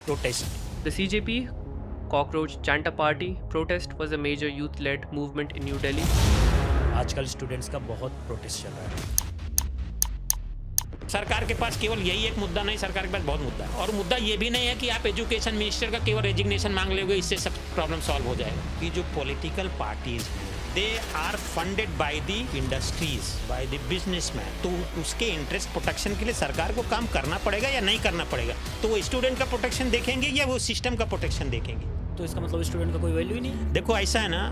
protest. The CJP Cockroach Chanta Party protest was a major youth-led movement in New Delhi. आजकल students का बहुत protest चल रहा है. सरकार के पास केवल यही एक मुद्दा नहीं, सरकार के पास बहुत मुद्दा है. और मुद्दा ये भी नहीं है कि आप एजुकेशन मिनिस्टर का केवल रेजिग्नेशन मांग लोगे, इससे सब प्रॉब्लम सॉल्व हो जाएगा. कि जो पॉलिटिकल पार्टीज हैं, they are funded by the industries, by the businessman. तो उसके इंटरेस्ट प्रोटेक्शन के लिए सरकार को काम करना पड़ेगा या नहीं करना पड़ेगा. तो वो स्टूडेंट का प्रोटेक्शन देखेंगे या वो सिस्टम का प्रोटेक्शन देखेंगे. तो इसका मतलब स्टूडेंट का कोई वैल्यू ही नहीं है. देखो ऐसा है ना.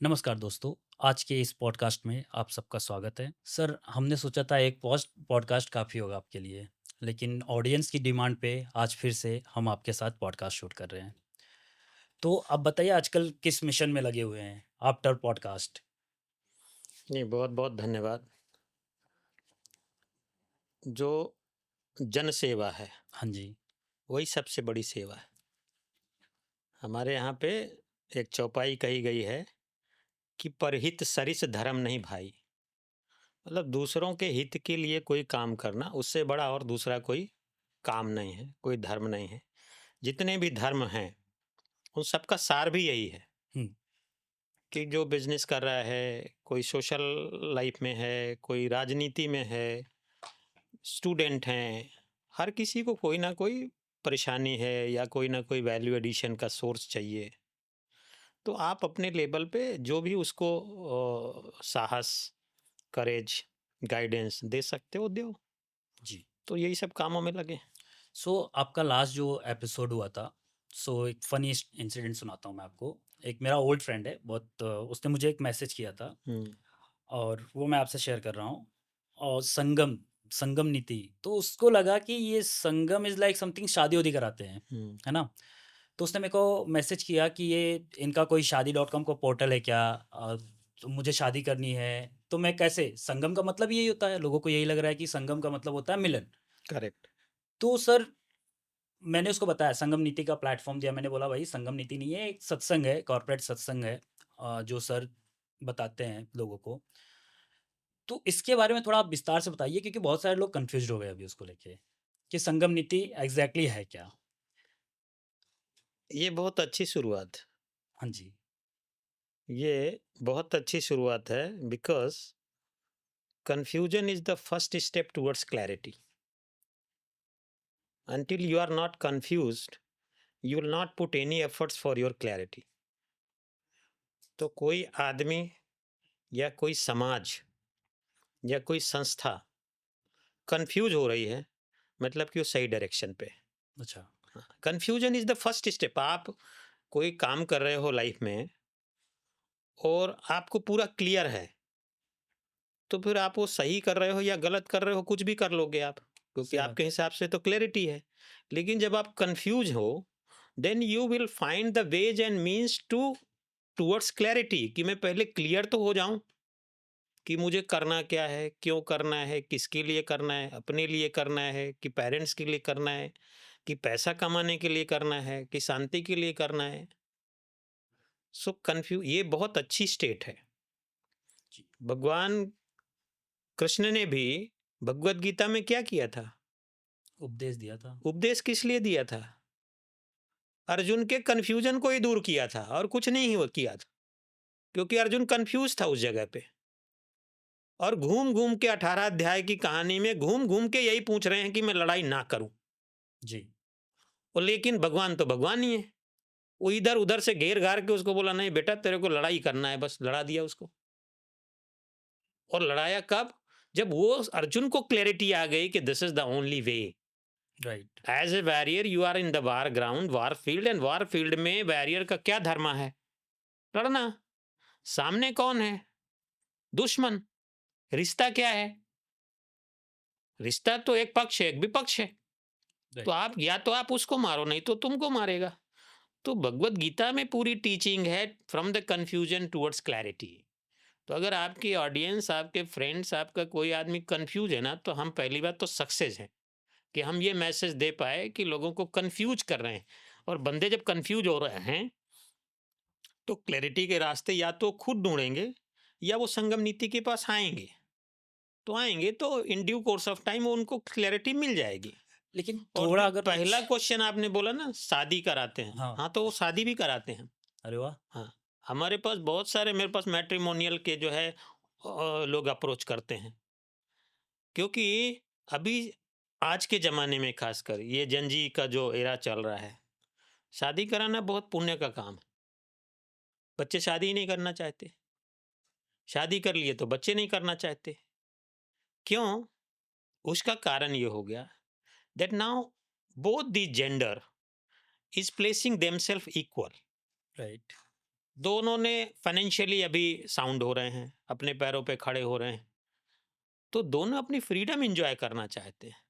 नमस्कार दोस्तों, आज के इस पॉडकास्ट में आप सबका स्वागत है. सर, हमने सोचा था एक पॉडकास्ट काफ़ी होगा आपके लिए, लेकिन ऑडियंस की डिमांड पे आज फिर से हम आपके साथ पॉडकास्ट शूट कर रहे हैं. तो आप बताइए आजकल किस मिशन में लगे हुए हैं आफ्टर पॉडकास्ट. नहीं, बहुत बहुत धन्यवाद. जो जन सेवा है, हाँ जी. वही सबसे बड़ी सेवा है. हमारे यहाँ पे एक चौपाई कही गई है कि परहित सरिस धर्म नहीं भाई. मतलब दूसरों के हित के लिए कोई काम करना, उससे बड़ा और दूसरा कोई काम नहीं है, कोई धर्म नहीं है. जितने भी धर्म हैं उन सबका सार भी यही है हम्म. कि जो बिजनेस कर रहा है, कोई सोशल लाइफ में है, कोई राजनीति में है, स्टूडेंट हैं, हर किसी को कोई ना कोई परेशानी है या कोई ना कोई वैल्यू एडिशन का सोर्स चाहिए. तो आप अपने लेवल पे जो भी उसको साहस, करेज, गाइडेंस दे सकते हो, दो. जी. तो यही सब कामों में लगे. सो आपका लास्ट जो एपिसोड हुआ था, एक फनी इंसिडेंट सुनाता हूँ मैं आपको. एक मेरा ओल्ड फ्रेंड है बहुत, उसने मुझे एक मैसेज किया था और वो मैं आपसे शेयर कर रहा हूँ. और संगम संगम नीति, तो उसको लगा कि ये संगम इज़ लाइक समथिंग शादी वादी कराते हैं, है ना. तो उसने मेरे को मैसेज किया कि ये इनका कोई शादी.com को पोर्टल है क्या, तो मुझे शादी करनी है. तो मैं कैसे, संगम का मतलब यही होता है, लोगों को यही लग रहा है कि संगम का मतलब होता है मिलन. करेक्ट. तो सर, मैंने उसको बताया, संगम नीति का प्लेटफॉर्म दिया. मैंने बोला भाई संगम नीति नहीं है, एक सत्संग है, कॉर्पोरेट सत्संग है, जो सर बताते हैं लोगों को. तो इसके बारे में थोड़ा आप विस्तार से बताइए, क्योंकि बहुत सारे लोग कंफ्यूज हो गए अभी उसको लेके कि संगम नीति एग्जैक्टली है क्या. ये बहुत अच्छी शुरुआत. हाँ जी. ये बहुत अच्छी शुरुआत है because confusion is the first step towards clarity. Until you are not confused, you will not put any efforts for your clarity. तो कोई आदमी या कोई समाज या कोई संस्था कंफ्यूज हो रही है, मतलब कि वो सही डायरेक्शन पे. अच्छा. Confusion is the first step. आप कोई काम कर रहे हो लाइफ में और आपको पूरा क्लियर है, तो फिर आप वो सही कर रहे हो या गलत कर रहे हो, कुछ भी कर लोगे आप, क्योंकि सही बात. आपके हिसाब से तो क्लैरिटी है. लेकिन जब आप कंफ्यूज हो, then you will find the ways and means towards clarity. कि मैं पहले क्लियर तो हो जाऊं कि मुझे करना क्या है, क्यों करना है, किसके लिए करना है, अपने लिए करना है कि पेरेंट्स के लिए करना है, कि पैसा कमाने के लिए करना है, कि शांति के लिए करना है. सो कंफ्यूज, ये बहुत अच्छी स्टेट है. जी. भगवान कृष्ण ने भी भगवत गीता में क्या किया था? उपदेश दिया था. उपदेश किस लिए दिया था? अर्जुन के कंफ्यूजन को ही दूर किया था और कुछ नहीं हुआ किया था, क्योंकि अर्जुन कंफ्यूज था उस जगह पे. और घूम घूम के 18 अध्याय की कहानी में घूम घूम के यही पूछ रहे हैं कि मैं लड़ाई ना करूं. जी. और लेकिन भगवान तो भगवान ही है. वो इधर उधर से घेर घार के उसको बोला नहीं बेटा तेरे को लड़ाई करना है, बस लड़ा दिया उसको. और लड़ाया कब? जब वो अर्जुन को क्लैरिटी आ गई कि this is the only way. Right. As a warrior you are in the war ground, war field, and war field में वॉरियर का क्या धर्म है? लड़ना. सामने कौन है? दुश्मन. रिश्ता क्या है? रिश्ता तो एक पक्ष है, एक विपक्ष है. तो आप या तो आप उसको मारो, नहीं तो तुमको मारेगा. तो भगवत गीता में पूरी टीचिंग है from the confusion towards clarity. तो अगर आपकी ऑडियंस, आपके फ्रेंड्स, आपका कोई आदमी कंफ्यूज है ना, तो हम पहली बात तो सक्सेस हैं कि हम ये मैसेज दे पाए कि लोगों को कंफ्यूज कर रहे हैं. और बंदे जब कंफ्यूज हो रहे हैं तो क्लैरिटी के रास्ते या तो खुद ढूंढेंगे या वो संगम नीति के पास आएंगे. तो आएंगे तो in due course of time उनको क्लैरिटी मिल जाएगी. लेकिन और थोड़ा जो अगर पहला क्वेश्चन आपने बोला ना, शादी कराते हैं, हाँ। हाँ तो वो शादी भी कराते हैं। अरे वाह! हाँ, हमारे पास बहुत सारे, मेरे पास मैट्रिमोनियल के जो है लोग अप्रोच करते हैं, क्योंकि अभी आज के ज़माने में खासकर ये जनजी का जो एरा चल रहा है, शादी कराना बहुत पुण्य का काम है। बच्चे शादी ही नहीं करना चाहते, शादी कर लिए तो बच्चे नहीं करना चाहते। क्यों? उसका कारण ये हो गया that now both the gender is placing themselves equal. Right. दोनों ने फाइनेंशियली अभी साउंड हो रहे हैं, अपने पैरों पे खड़े हो रहे हैं, तो दोनों अपनी फ्रीडम एंजॉय करना चाहते हैं।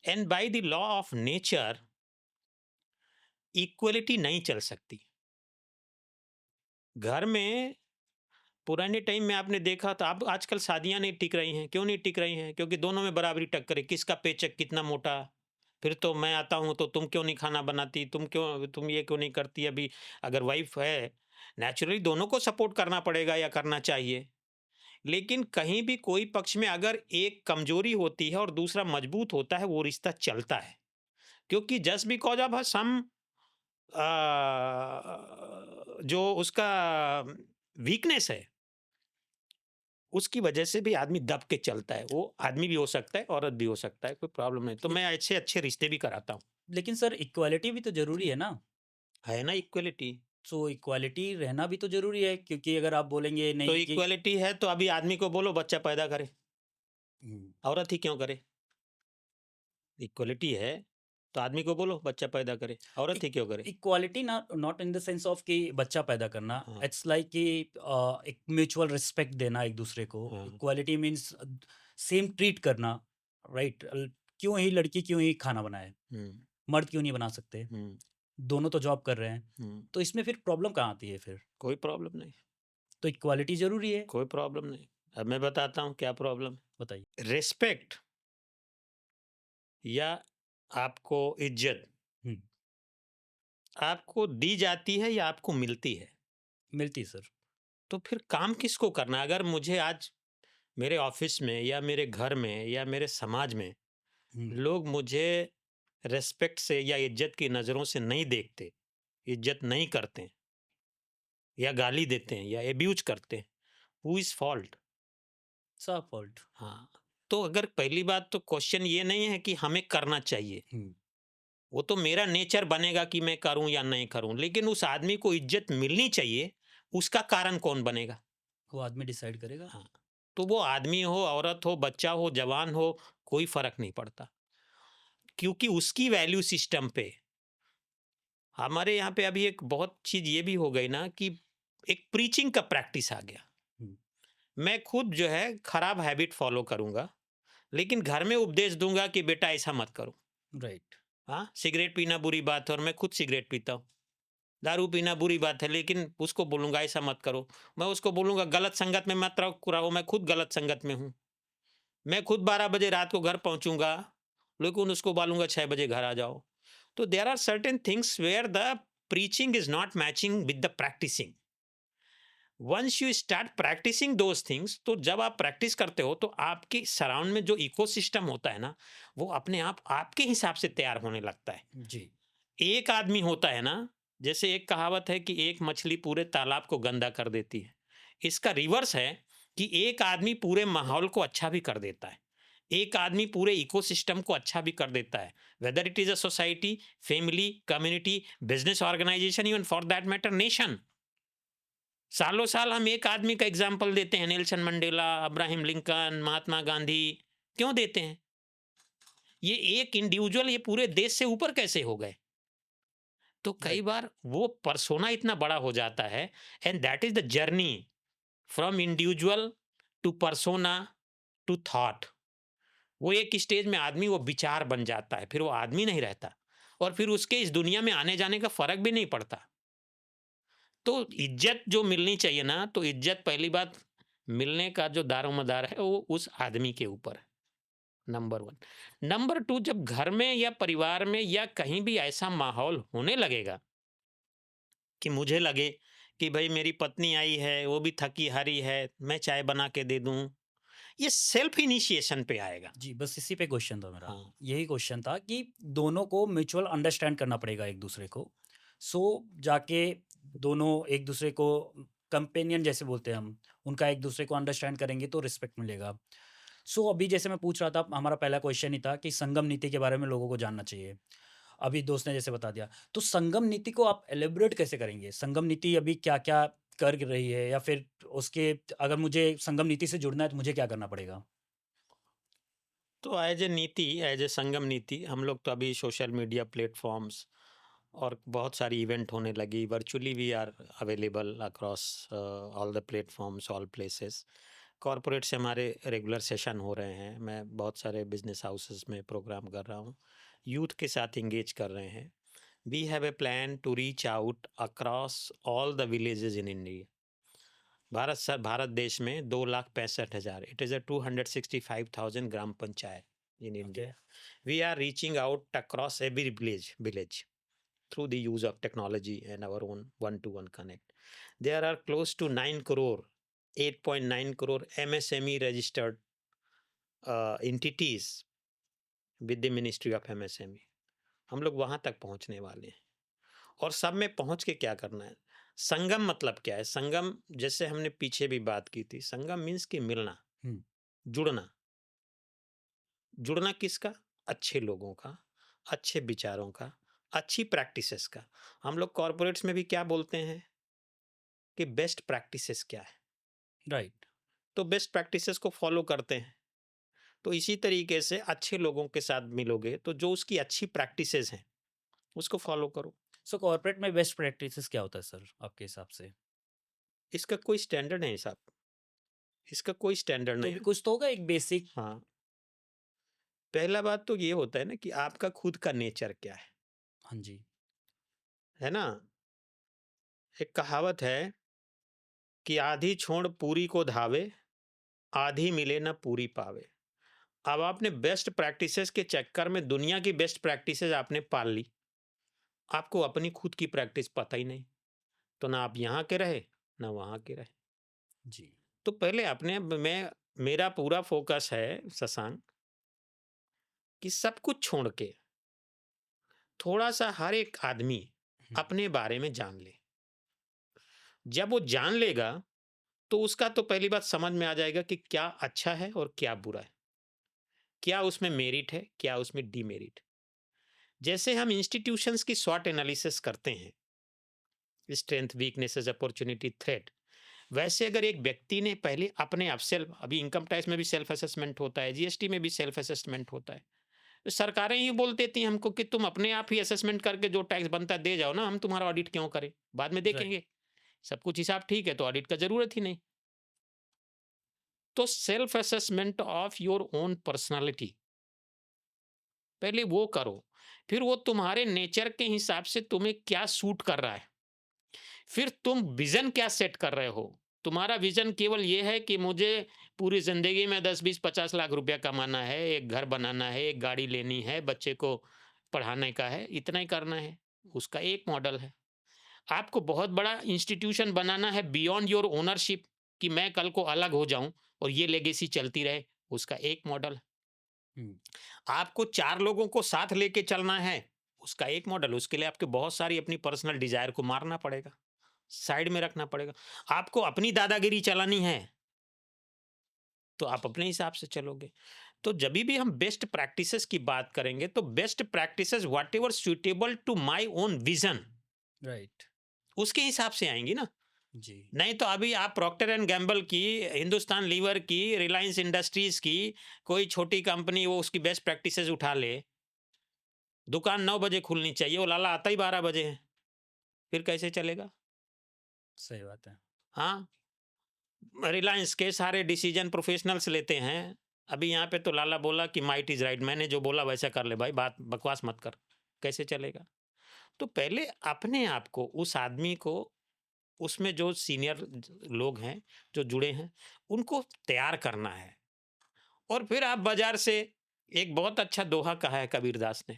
And by the law of nature equality नहीं चल सकती। घर में पुराने टाइम में आपने देखा था, अब आजकल शादियां नहीं टिक रही हैं। क्यों नहीं टिक रही हैं? क्योंकि दोनों में बराबरी टक्कर है, किसका पेचक कितना मोटा। फिर तो मैं आता हूं तो तुम क्यों नहीं खाना बनाती, तुम ये क्यों नहीं करती। अभी अगर वाइफ है, नेचुरली दोनों को सपोर्ट करना पड़ेगा या करना चाहिए, लेकिन कहीं भी कोई पक्ष में अगर एक कमजोरी होती है और दूसरा मजबूत होता है, वो रिश्ता चलता है। क्योंकि जस्ट बिकॉज ऑफ सम जो उसका वीकनेस है, उसकी वजह से भी आदमी दब के चलता है। वो आदमी भी हो सकता है, औरत भी हो सकता है, कोई प्रॉब्लम नहीं। तो मैं अच्छे अच्छे रिश्ते भी कराता हूँ। लेकिन सर इक्वालिटी भी तो ज़रूरी है ना? है ना इक्वलिटी? सो इक्वालिटी रहना भी तो ज़रूरी है, क्योंकि अगर आप बोलेंगे तो नहीं कि इक्वलिटी है तो अभी आदमी को बोलो बच्चा पैदा करे, हुँ। औरत ही क्यों करे? इक्वलिटी है तो आदमी को बोलो बच्चा पैदा करे, औरत ही क्यों करे? Equality not in the sense of कि बच्चा पैदा करना, हाँ। इट्स लाइक कि एक म्यूचुअल रिस्पेक्ट देना एक दूसरे को। हाँ। इक्वालिटी मीन्स सेम ट्रीट करना, राइट? क्यों ही लड़की क्यों ही खाना बनाए, मर्द क्यों नहीं बना सकते? दोनों तो जॉब कर रहे हैं, तो इसमें फिर प्रॉब्लम कहाँ आती है फिर? कोई प्रॉब्लम नहीं, तो इक्वालिटी जरूरी है। कोई प्रॉब्लम नहीं। अब मैं बताता हूँ क्या प्रॉब्लम। बताइए। रिस्पेक्ट या आपको इज्जत हम्म, आपको दी जाती है या आपको मिलती है? मिलती सर। तो फिर काम किसको करना? अगर मुझे आज मेरे ऑफिस में या मेरे घर में या मेरे समाज में हम्म, लोग मुझे रेस्पेक्ट से या इज्जत की नज़रों से नहीं देखते, इज्जत नहीं करते या गाली देते हैं या एब्यूज करते हैं, हु इज़ फॉल्ट? सब फॉल्ट। हाँ, तो अगर पहली बात तो क्वेश्चन ये नहीं है कि हमें करना चाहिए, वो तो मेरा नेचर बनेगा कि मैं करूं या नहीं करूं, लेकिन उस आदमी को इज्जत मिलनी चाहिए, उसका कारण कौन बनेगा? वो आदमी डिसाइड करेगा। हाँ, तो वो आदमी हो, औरत हो, बच्चा हो, जवान हो, कोई फर्क नहीं पड़ता, क्योंकि उसकी वैल्यू सिस्टम पे हमारे यहाँ पे अभी एक बहुत चीज ये भी हो गई ना कि एक प्रीचिंग का प्रैक्टिस आ गया। मैं खुद जो है खराब हैबिट फॉलो करूंगा, लेकिन घर में उपदेश दूंगा कि बेटा ऐसा मत करो। राइट। हाँ, सिगरेट पीना बुरी बात है और मैं खुद सिगरेट पीता हूँ। दारू पीना बुरी बात है, लेकिन उसको बोलूंगा ऐसा मत करो। मैं उसको बोलूंगा गलत संगत में मत रहो, मैं खुद गलत संगत में हूँ। मैं खुद 12 बजे रात को घर पहुंचूंगा, लेकिन उसको बोलूंगा 6 बजे घर आ जाओ। तो there are certain things where the preaching is not matching with the practicing. Once you start practicing those things, तो जब आप प्रैक्टिस करते हो तो आपके सराउंड में जो इकोसिस्टम होता है ना, वो अपने आप आपके हिसाब से तैयार होने लगता है। जी। एक आदमी होता है ना, जैसे एक कहावत है कि एक मछली पूरे तालाब को गंदा कर देती है, इसका रिवर्स है कि एक आदमी पूरे माहौल को अच्छा भी कर देता है, एक आदमी पूरे इकोसिस्टम को अच्छा भी कर देता है, whether it is a society, family, community, business organisation, even for that matter nation. सालों साल हम एक आदमी का एग्जाम्पल देते हैं, Nelson Mandela, Abraham Lincoln, Mahatma Gandhi. क्यों देते हैं? ये एक इंडिविजुअल ये पूरे देश से ऊपर कैसे हो गए? तो कई बार वो पर्सोना इतना बड़ा हो जाता है, and that is the journey from individual to persona to thought. वो एक स्टेज में आदमी वो विचार बन जाता है, फिर वो आदमी नहीं रहता, और फिर उसके इस दुनिया में आने जाने का फर्क भी नहीं पड़ता। तो इज्जत जो मिलनी चाहिए ना, तो इज्जत पहली बात मिलने का जो दारोमदार है वो उस आदमी के ऊपर है, नंबर 1। नंबर 2, जब घर में या परिवार में या कहीं भी ऐसा माहौल होने लगेगा कि मुझे लगे कि भाई मेरी पत्नी आई है, वो भी थकी हारी है, मैं चाय बना के दे दूं, ये सेल्फ इनिशिएशन पे आएगा। जी, बस इसी पे क्वेश्चन था मेरा। हाँ। यही क्वेश्चन था कि दोनों को म्यूचुअल अंडरस्टैंड करना पड़ेगा एक-दूसरे को। जाके दोनों एक-दूसरे को कंपेनियन जैसे बोलते हैं हम, उनका एक-दूसरे को अंडरस्टैंड करेंगे तो रिस्पेक्ट मिलेगा। अभी जैसे मैं पूछ रहा था, हमारा पहला क्वेश्चन ही था कि संगम नीति के बारे में लोगों को जानना चाहिए। अभी दोस्त ने जैसे बता दिया, तो संगम नीति को आप एलैबोरेट कैसे करेंगे? संगम नीति अभी क्या-क्या कर रही है, या फिर उसके अगर मुझे संगम नीति से जुड़ना है तो मुझे क्या करना पड़ेगा? तो एज ए नीति, एज ए संगम नीति, हम लोग तो अभी सोशल मीडिया प्लेटफॉर्म्स और बहुत सारी इवेंट होने लगी। Virtually we are available across all the platforms, all places. Corporate से हमारे रेगुलर सेशन हो रहे हैं। मैं बहुत सारे बिजनेस हाउसेस में प्रोग्राम कर रहा हूँ, यूथ के साथ इंगेज कर रहे हैं। We have a plan to reach out across all the villages in India. Bharat देश में 2,65,000, इट इज़ अ 265,000 ग्राम panchayat in India. We are reaching out across every village through the use of technology and our own one-to-one connect. There are close to 9 crore, 8.9 crore MSME registered entities with the Ministry of MSME. हम लोग वहाँ तक पहुँचने वाले हैं। और सब में पहुँच के क्या करना है? संगम मतलब क्या है? संगम, जैसे हमने पीछे भी बात की थी, संगम मीन्स कि मिलना, जुड़ना। जुड़ना किसका? अच्छे लोगों का, अच्छे विचारों का, अच्छी प्रैक्टिसेस का। हम लोग कॉर्पोरेट्स में भी क्या बोलते हैं कि बेस्ट प्रैक्टिसेस क्या है, राइट। तो बेस्ट प्रैक्टिसेस को फॉलो करते हैं। तो इसी तरीके से अच्छे लोगों के साथ मिलोगे तो जो उसकी अच्छी प्रैक्टिसेस हैं उसको फॉलो करो। कॉर्पोरेट में बेस्ट प्रैक्टिसेस क्या होता है सर आपके हिसाब से? इसका कोई स्टैंडर्ड नहीं साहब, इसका कोई स्टैंडर्ड तो नहीं भी है। कुछ तो होगा एक बेसिक। हाँ, पहला बात तो ये होता है ना कि आपका खुद का नेचर क्या है। हाँ जी। है ना, एक कहावत है कि आधी छोड़ पूरी को धावे, आधी मिले ना पूरी पावे। अब आपने बेस्ट प्रैक्टिसेस के चक्कर में दुनिया की बेस्ट प्रैक्टिसेस आपने पाल ली, आपको अपनी खुद की प्रैक्टिस पता ही नहीं, तो ना आप यहाँ के रहे ना वहाँ के रहे। जी। तो पहले अपने मेरा पूरा फोकस है शशांक कि सब कुछ छोड़ के थोड़ा सा हर एक आदमी अपने बारे में जान ले। जब वो जान लेगा तो उसका तो पहली बात समझ में आ जाएगा कि क्या अच्छा है और क्या बुरा है, क्या उसमें मेरिट है, क्या उसमें डीमेरिट। जैसे हम इंस्टीट्यूशंस की स्वॉट एनालिसिस करते हैं, स्ट्रेंथ, वीकनेसेस, अपॉर्चुनिटी, थ्रेट, वैसे अगर एक व्यक्ति ने पहले अपने आप सेल्फ, अभी इनकम टैक्स में भी सेल्फ असेसमेंट होता है, जीएसटी में भी सेल्फ असेसमेंट होता है, तो सरकारें ही बोल देती हैं हमको कि तुम अपने आप ही असेसमेंट करके जो टैक्स बनता है दे जाओ ना, हम तुम्हारा ऑडिट क्यों करें, बाद में देखेंगे, सब कुछ हिसाब ठीक है तो ऑडिट का जरूरत ही नहीं। तो self assessment of your own personality पहले वो करो, फिर वो तुम्हारे नेचर के हिसाब से तुम्हें क्या सूट कर रहा है, फिर तुम विजन क्या सेट कर रहे हो। तुम्हारा विजन केवल ये है कि मुझे पूरी जिंदगी में 10-20-50 लाख रुपया कमाना है, एक घर बनाना है, एक गाड़ी लेनी है, बच्चे को पढ़ाने का है, इतना ही करना है, उसका एक मॉडल है। आपको बहुत बड़ा इंस्टीट्यूशन बनाना है बियॉन्ड योर ओनरशिप, कि मैं कल को अलग हो जाऊं और ये लेगेसी चलती रहे, उसका एक मॉडल है। आपको 4 लोगों को साथ लेके चलना है, उसका एक मॉडल। उसके लिए आपके बहुत सारी अपनी पर्सनल डिजायर को मारना पड़ेगा, साइड में रखना पड़ेगा। आपको अपनी दादागिरी चलानी है तो आप अपने हिसाब से चलोगे। तो जब भी हम बेस्ट प्रैक्टिसेस की बात करेंगे तो best practices whatever suitable to my own vision, right, उसके हिसाब से आएंगी ना जी। नहीं तो अभी आप प्रॉक्टर एंड गैम्बल की, हिंदुस्तान लीवर की, रिलायंस इंडस्ट्रीज की कोई छोटी कंपनी, वो उसकी बेस्ट प्रैक्टिसेस उठा ले, दुकान 9 बजे खुलनी चाहिए, वो लाला आता ही 12 बजे है, फिर कैसे चलेगा? सही बात है। हाँ, रिलायंस के सारे डिसीजन प्रोफेशनल्स लेते हैं। अभी यहाँ पे तो लाला बोला कि माइट इज राइट, मैंने जो बोला वैसा कर ले भाई, बात बकवास मत कर, कैसे चलेगा? तो पहले अपने आप को, उस आदमी को, उसमें जो सीनियर लोग हैं जो जुड़े हैं उनको तैयार करना है। और फिर आप बाजार से, एक बहुत अच्छा दोहा कहा है कबीरदास ने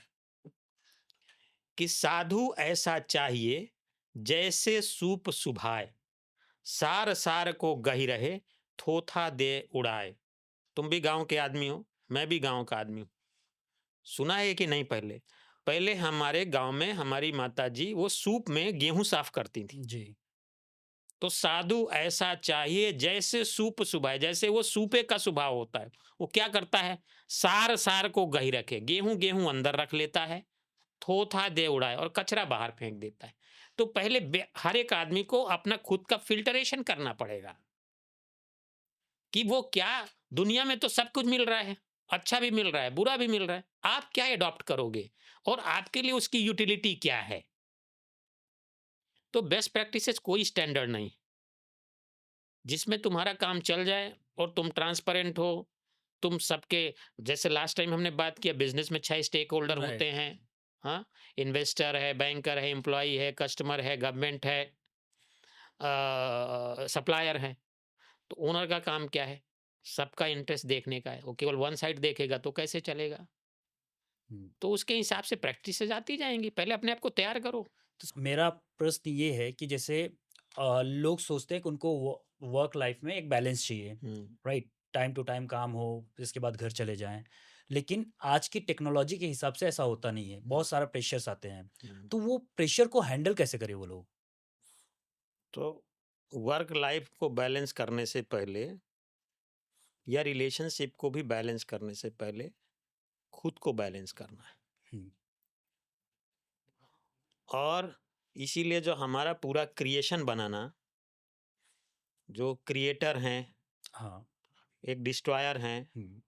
कि साधु ऐसा चाहिए जैसे सूप सुभाए, सार सार को गही रहे, थोथा दे उड़ाए। तुम भी गांव के आदमी हो, मैं भी गांव का आदमी हूँ। सुना है कि नहीं? पहले हमारे गांव में हमारी माताजी वो सूप में गेहूं साफ करती थी। जी। तो साधु ऐसा चाहिए जैसे सूप सुभाए, जैसे वो सूपे का स्वभाव होता है। वो क्या करता है? सार को गही रखे, गेहूं अंदर रख लेता है, थोथा दे उड़ाए और कचरा बाहर फेंक देता है। तो पहले हर एक आदमी को अपना खुद का फिल्टरेशन करना पड़ेगा कि वो क्या, दुनिया में तो सब कुछ मिल रहा है, अच्छा भी मिल रहा है, बुरा भी मिल रहा है, आप क्या अडॉप्ट करोगे और आपके लिए उसकी यूटिलिटी क्या है। तो बेस्ट प्रैक्टिसेस कोई स्टैंडर्ड नहीं, जिसमें तुम्हारा काम चल जाए और तुम ट्रांसपेरेंट हो, तुम सबके, जैसे लास्ट टाइम हमने बात किया, बिजनेस में 6 स्टेक होल्डर होते राइट। हैं। हाँ, इन्वेस्टर है, बैंकर है, एम्प्लॉय है, कस्टमर है, गवर्नमेंट है, सप्लायर है। तो ओनर का काम क्या है? सबका इंटरेस्ट देखने का है। वो केवल वन साइड देखेगा तो कैसे चलेगा? हम्म। तो उसके हिसाब से प्रैक्टिसेस आती जाएंगी, पहले अपने आप को तैयार करो। तो मेरा प्रश्न ये है कि जैसे लोग सोचते हैं कि उनको वर्क लाइफ में एक बैलेंस चाहिए, राइट? टाइम टू टाइम काम हो, इसके बाद घर चले जाएं। लेकिन आज की टेक्नोलॉजी के हिसाब से ऐसा होता नहीं है, बहुत सारा प्रेशर्स आते हैं। तो वो प्रेशर को हैंडल कैसे करें वो लोग? तो वर्क लाइफ को बैलेंस करने से पहले या रिलेशनशिप को भी बैलेंस करने से पहले खुद को बैलेंस करना है। हम्म। और इसीलिए जो हमारा पूरा क्रिएशन बनाना, जो क्रिएटर हैं, हाँ। एक डिस्ट्रॉयर हैं, हम्म।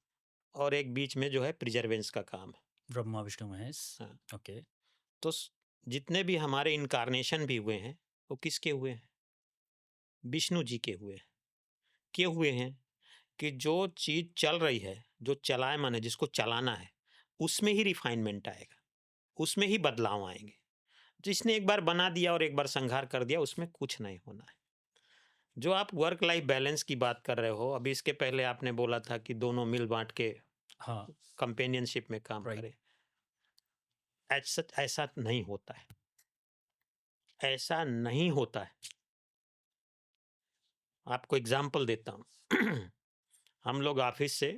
और एक बीच में जो है प्रिजर्वेंस का काम है। ब्रह्मा विष्णु महेश। हाँ। ओके। तो जितने भी हमारे इनकारनेशन भी हुए हैं वो किसके हुए हैं? विष्णु जी के हुए हैं। क्यों हुए हैं? कि जो चीज चल रही है, जो चलायमान है, जिसको चलाना है, उसमें ही रिफाइनमेंट आएगा, उसमें ही बदलाव आएंगे। जिसने एक बार बना दिया और एक बार संहार कर दिया, उसमें कुछ नहीं होना है। जो आप वर्क लाइफ बैलेंस की बात कर रहे हो, अभी इसके पहले आपने बोला था कि दोनों मिल बांट के हाँ। कंपेनियनशिप में काम राइट। करें, ऐसा नहीं होता है, ऐसा नहीं होता है। आपको एग्जाम्पल देता हूँ। हम लोग ऑफिस से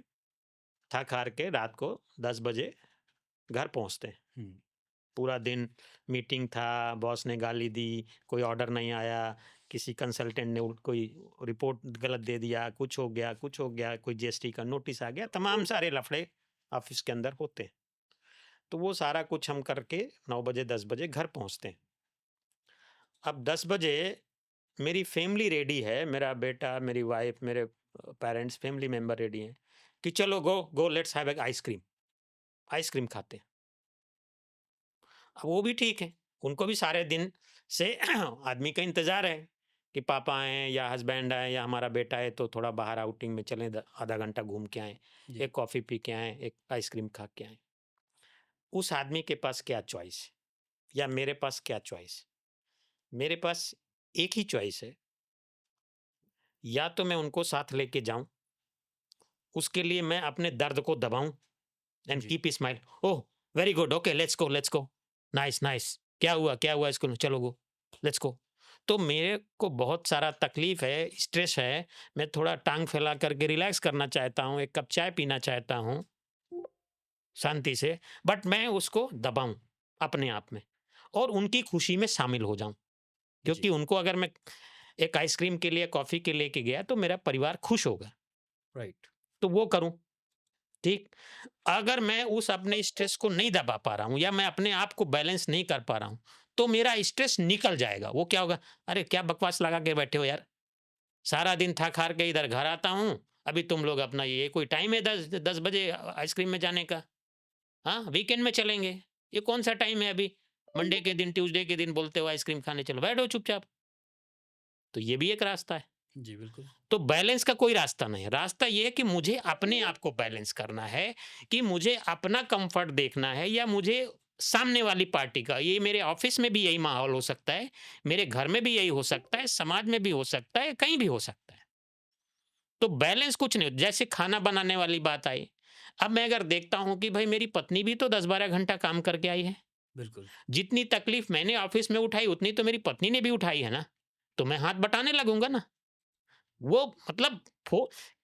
थक हार के रात को 10 बजे घर पहुँचते हैं। हम्म। पूरा दिन मीटिंग था, बॉस ने गाली दी, कोई ऑर्डर नहीं आया, किसी कंसल्टेंट ने कोई रिपोर्ट गलत दे दिया, कुछ हो गया, कोई जीएसटी का नोटिस आ गया, तमाम सारे लफड़े ऑफिस के अंदर होते हैं। तो वो सारा कुछ हम करके 9 बजे 10 बजे घर पहुंचते हैं। अब 10 बजे मेरी फैमिली रेडी है, मेरा बेटा, मेरी वाइफ, मेरे पेरेंट्स, फैमिली मेंबर रेडी हैं कि चलो गो लेट्स हैव एक आइसक्रीम खाते हैं। अब वो भी ठीक है, उनको भी सारे दिन से आदमी का इंतजार है कि पापा आए या हस्बैंड आए या हमारा बेटा है, तो थोड़ा बाहर आउटिंग में चलें, आधा घंटा घूम के आए, जी। एक कॉफ़ी पी के आए, एक आइसक्रीम खा के आए। उस आदमी के पास क्या चॉइस है या मेरे पास क्या चॉइस है? मेरे पास एक ही चॉइस है, या तो मैं उनको साथ लेके जाऊं, उसके लिए मैं अपने दर्द को दबाऊं एंड जी। Keep smile, oh very good, okay let's go, nice, क्या हुआ इसको, चलो गो, लेट्स गो। तो मेरे को बहुत सारा तकलीफ है, स्ट्रेस है, मैं थोड़ा टांग फैला करके रिलैक्स करना चाहता हूँ, एक कप चाय पीना चाहता हूँ शांति से, बट मैं उसको दबाऊं अपने आप में और उनकी खुशी में शामिल हो जाऊं, क्योंकि जी। उनको अगर मैं एक आइसक्रीम के लिए, कॉफी के लेके गया तो मेरा परिवार खुश होगा, राइट। तो वो करूं। ठीक, अगर मैं उस अपने स्ट्रेस को नहीं दबा पा रहा हूं या मैं अपने आप को बैलेंस नहीं कर पा रहा हूं, तो मेरा स्ट्रेस निकल जाएगा। वो क्या होगा? अरे क्या बकवास लगा के बैठे हो यार, सारा दिन थक हार के इधर घर आता हूं, अभी तुम लोग अपना ये कोई टाइम है 10 बजे आइसक्रीम में जाने का? हाँ, वीकेंड में चलेंगे, ये कौन सा टाइम है अभी? मंडे के दिन, ट्यूसडे के दिन बोलते हो आइसक्रीम खाने चलो, बैठो चुपचाप। तो ये भी एक रास्ता है। जी, बिल्कुल। तो बैलेंस का कोई रास्ता नहीं है, रास्ता ये है कि मुझे अपने आप को बैलेंस करना है, कि मुझे अपना कंफर्ट देखना है या मुझे सामने वाली पार्टी का। ये मेरे ऑफिस में भी यही माहौल हो सकता है, मेरे घर में भी यही हो सकता है, समाज में भी हो सकता है, कहीं भी हो सकता है। तो बैलेंस कुछ नहीं, जैसे खाना बनाने वाली बात आई, अब मैं अगर देखता हूं कि भाई मेरी पत्नी भी तो 10-12 घंटा काम करके आई है, बिल्कुल। जितनी तकलीफ मैंने ऑफिस में उठाई उतनी तो मेरी पत्नी ने भी उठाई है ना, तो मैं हाथ बटाने लगूंगा ना। वो मतलब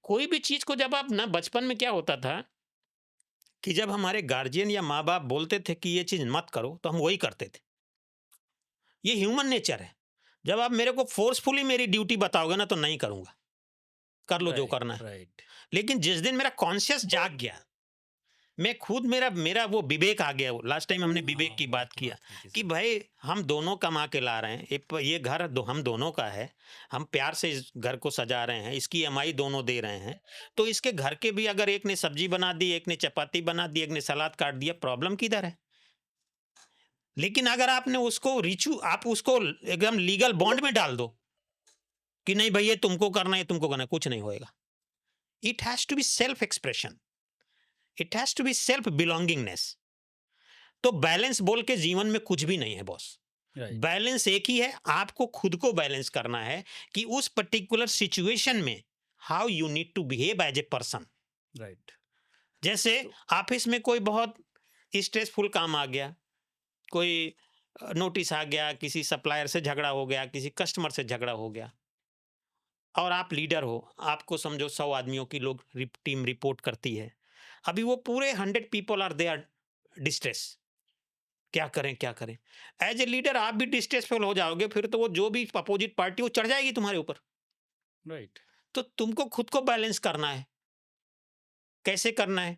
कोई भी चीज को जब आप ना, बचपन में क्या होता था कि जब हमारे गार्जियन या माँ बाप बोलते थे कि ये चीज मत करो तो हम वही करते थे। ये ह्यूमन नेचर है। जब आप मेरे को फोर्सफुली मेरी ड्यूटी बताओगे ना तो नहीं करूंगा, कर लो जो करना है। राइट लेकिन जिस दिन मेरा कॉन्शियस जाग गया, मैं खुद, मेरा मेरा वो विवेक आ गया। लास्ट टाइम हमने विवेक की बात किया कि भाई हम दोनों कमा के ला रहे हैं, ये घर हम दोनों का है, हम प्यार से इस घर को सजा रहे हैं, इसकी ईएमआई दोनों दे रहे हैं, तो इसके घर के भी अगर एक ने सब्जी बना दी, एक ने चपाती बना दी, एक ने सलाद काट दिया, प्रॉब्लम किधर है? लेकिन अगर आपने उसको आप उसको एकदम लीगल बॉन्ड में डाल दो कि नहीं भाई ये तुमको करना है, तुमको करना है, कुछ नहीं होएगा। It has to be self expression, it has to be self belongingness. तो बैलेंस बोल के जीवन में कुछ भी नहीं है बॉस। बैलेंस एक ही है, आपको खुद को बैलेंस करना है कि उस पर्टिकुलर सिचुएशन में how you need to behave as a person. Right जैसे ऑफिस में कोई बहुत स्ट्रेसफुल काम आ गया, कोई नोटिस आ गया, किसी सप्लायर से झगड़ा हो गया, किसी कस्टमर से झगड़ा हो गया, और आप लीडर हो, आपको समझो 100 आदमियों की लोग टीम रिपोर्ट करती है। अभी वो पूरे 100 people are they are distress, क्या करें क्या करें। एज ए लीडर आप भी डिस्ट्रेसफुल हो जाओगे, फिर तो वो जो भी अपोजिट पार्टी वो चढ़ जाएगी तुम्हारे ऊपर। राइट तो तुमको खुद को बैलेंस करना है। कैसे करना है?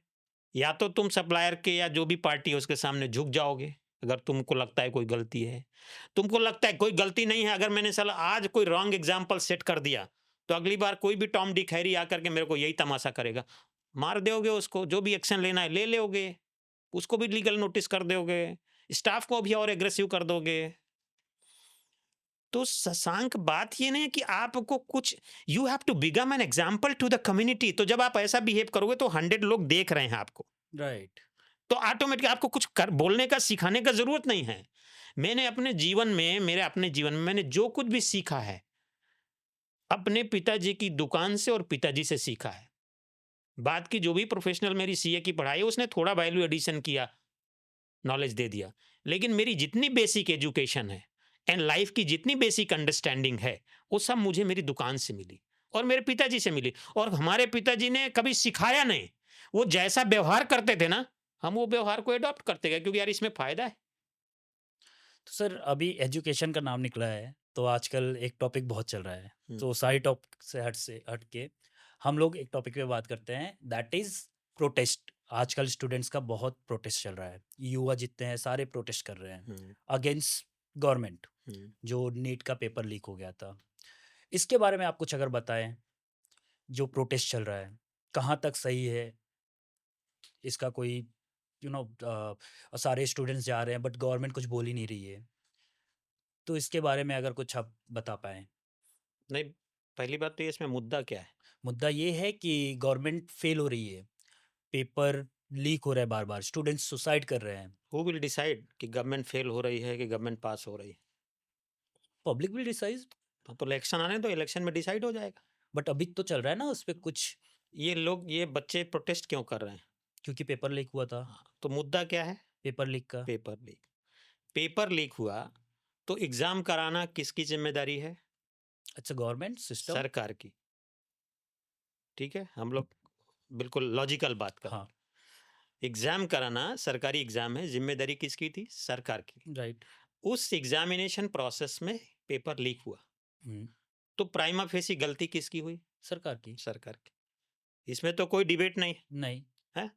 या तो तुम सप्लायर के या जो भी पार्टी है उसके सामने झुक जाओगे अगर तुमको लगता है कोई गलती है। तुमको लगता है कोई गलती नहीं है, अगर मैंने साला आज कोई रॉन्ग एग्जाम्पल सेट कर दिया तो अगली बार कोई भी टॉम डिक हैरी आकर के मेरे को यही तमाशा करेगा, मार दोगे उसको, जो भी एक्शन लेना है ले लोगे, उसको भी लीगल नोटिस कर दोगे, स्टाफ को भी और एग्रेसिव कर दोगे। तो शशांक बात ये नहीं कि आपको कुछ, you have to become an example to the community. तो जब आप ऐसा बिहेव करोगे तो 100 लोग देख रहे हैं आपको, राइट तो ऑटोमेटिक आपको कुछ बोलने का, सिखाने का जरूरत नहीं है। मैंने अपने जीवन में, मैंने जो कुछ भी सीखा है अपने पिताजी की दुकान से और पिताजी से सीखा है। बात की जो भी प्रोफेशनल मेरी सीए की पढ़ाई है उसने थोड़ा वैल्यू एडिशन किया, नॉलेज दे दिया, लेकिन मेरी जितनी बेसिक एजुकेशन है एंड लाइफ की जितनी बेसिक अंडरस्टैंडिंग है वो सब मुझे मेरी दुकान से मिली और मेरे पिताजी से मिली। और हमारे पिताजी ने कभी सिखाया नहीं, वो जैसा व्यवहार करते थे ना हम वो व्यवहार को अडॉप्ट करते गए, क्योंकि यार इसमें फायदा है। तो सर अभी एजुकेशन का नाम निकला है तो आजकल एक टॉपिक बहुत चल रहा है, तो सारी टॉपिक से हट के हम लोग एक टॉपिक पे बात करते हैं, दैट इज प्रोटेस्ट। आजकल स्टूडेंट्स का बहुत प्रोटेस्ट चल रहा है, युवा जितने हैं सारे प्रोटेस्ट कर रहे हैं अगेंस्ट गवर्नमेंट, जो नीट का पेपर लीक हो गया था। इसके बारे में आप कुछ अगर बताएं, जो प्रोटेस्ट चल रहा है कहाँ तक सही है, इसका कोई सारे स्टूडेंट्स जा रहे हैं बट गवर्नमेंट कुछ बोल ही नहीं रही है, तो इसके बारे में अगर कुछ आप बता पाएँ। नहीं, पहली बात तो ये इसमें मुद्दा क्या है? मुद्दा ये है कि गवर्नमेंट फेल हो रही है, पेपर लीक हो रहा है बार-बार, स्टूडेंट्स सुसाइड कर रहे हैं। हु विल डिसाइड कि गवर्नमेंट फेल हो रही है कि गवर्नमेंट पास हो रही है? पब्लिक विल डिसाइड, तो इलेक्शन आने दो, इलेक्शन में डिसाइड हो जाएगा। बट अभी तो चल रहा है ना उस पे कुछ, ये बच्चे प्रोटेस्ट क्यों कर रहे हैं? क्योंकि पेपर लीक हुआ था। तो मुद्दा क्या है? पेपर लीक का। पेपर लीक हुआ तो एग्जाम कराना किसकी जिम्मेदारी है? अच्छा, गवर्नमेंट सिस्टम, सरकार की। ठीक है, हम लोग बिल्कुल लॉजिकल बात कर। हाँ एग्जाम कराना सरकारी एग्जाम है, जिम्मेदारी किसकी थी? सरकार की। राइट। उस एग्जामिनेशन प्रोसेस में पेपर लीक हुआ तो प्राइमा फेसी गलती किसकी हुई? सरकार की। सरकार की। इसमें तो कोई डिबेट नहीं है।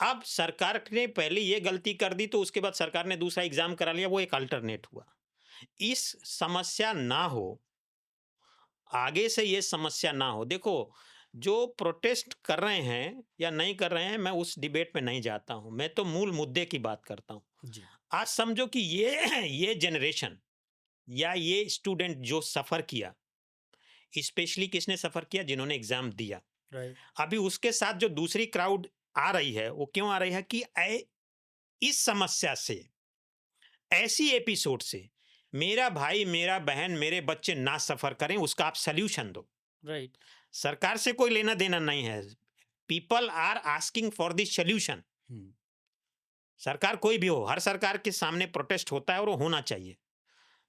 अब सरकार ने पहले ये गलती कर दी तो उसके बाद सरकार ने दूसरा एग्जाम करा लिया, वो एक अल्टरनेट हुआ। इस समस्या ना हो, आगे से ये समस्या ना हो। देखो, जो प्रोटेस्ट कर रहे हैं या नहीं कर रहे हैं, मैं उस डिबेट में नहीं जाता हूं, मैं तो मूल मुद्दे की बात करता हूं। आज समझो कि ये जनरेशन या ये स्टूडेंट जो सफर किया, स्पेशली किसने सफर किया? जिन्होंने एग्जाम दिया। अभी उसके साथ जो दूसरी क्राउड आ रही है, वो क्यों आ रही है कि इस समस्या से, ऐसी एपिसोड से मेरा भाई, मेरा बहन, मेरे बच्चे ना सफर करें, उसका आप सल्यूशन दो। राइट। सरकार से कोई लेना देना नहीं है, people are asking for the solution. सरकार कोई भी हो, हर सरकार के सामने प्रोटेस्ट होता है और वो होना चाहिए।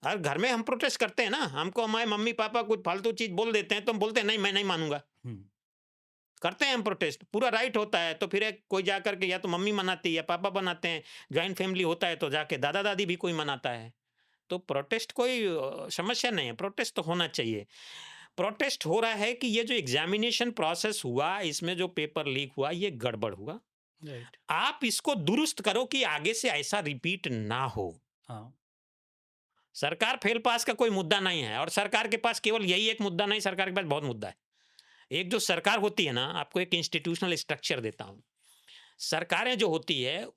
हर घर में हम प्रोटेस्ट करते हैं ना, हमको हमारे मम्मी पापा कुछ फालतू चीज बोल देते हैं तो हम बोलते हैं नहीं, मैं नहीं मानूंगा। करते हैं हम प्रोटेस्ट, पूरा राइट होता है। तो फिर कोई जा करके या तो मम्मी मनाती है या पापा बनाते हैं, ज्वाइंट फैमिली होता है तो जाके दादा दादी भी कोई मनाता है। तो प्रोटेस्ट कोई समस्या नहीं है, प्रोटेस्ट तो होना चाहिए। प्रोटेस्ट हो रहा है कि ये जो एग्जामिनेशन प्रोसेस हुआ, इसमें जो पेपर लीक हुआ, ये गड़बड़ हुआ। राइट। आप इसको दुरुस्त करो कि आगे से ऐसा रिपीट ना हो। हाँ। सरकार फेल पास का कोई मुद्दा नहीं है, और सरकार के पास केवल यही एक मुद्दा नहीं, सरकार के पास बहुत मुद्दा है। एक जो सरकार होती है ना, आपको एक इंस्टीट्यूशनल स्ट्रक्चर देता हूं। सरकारें जो होती है,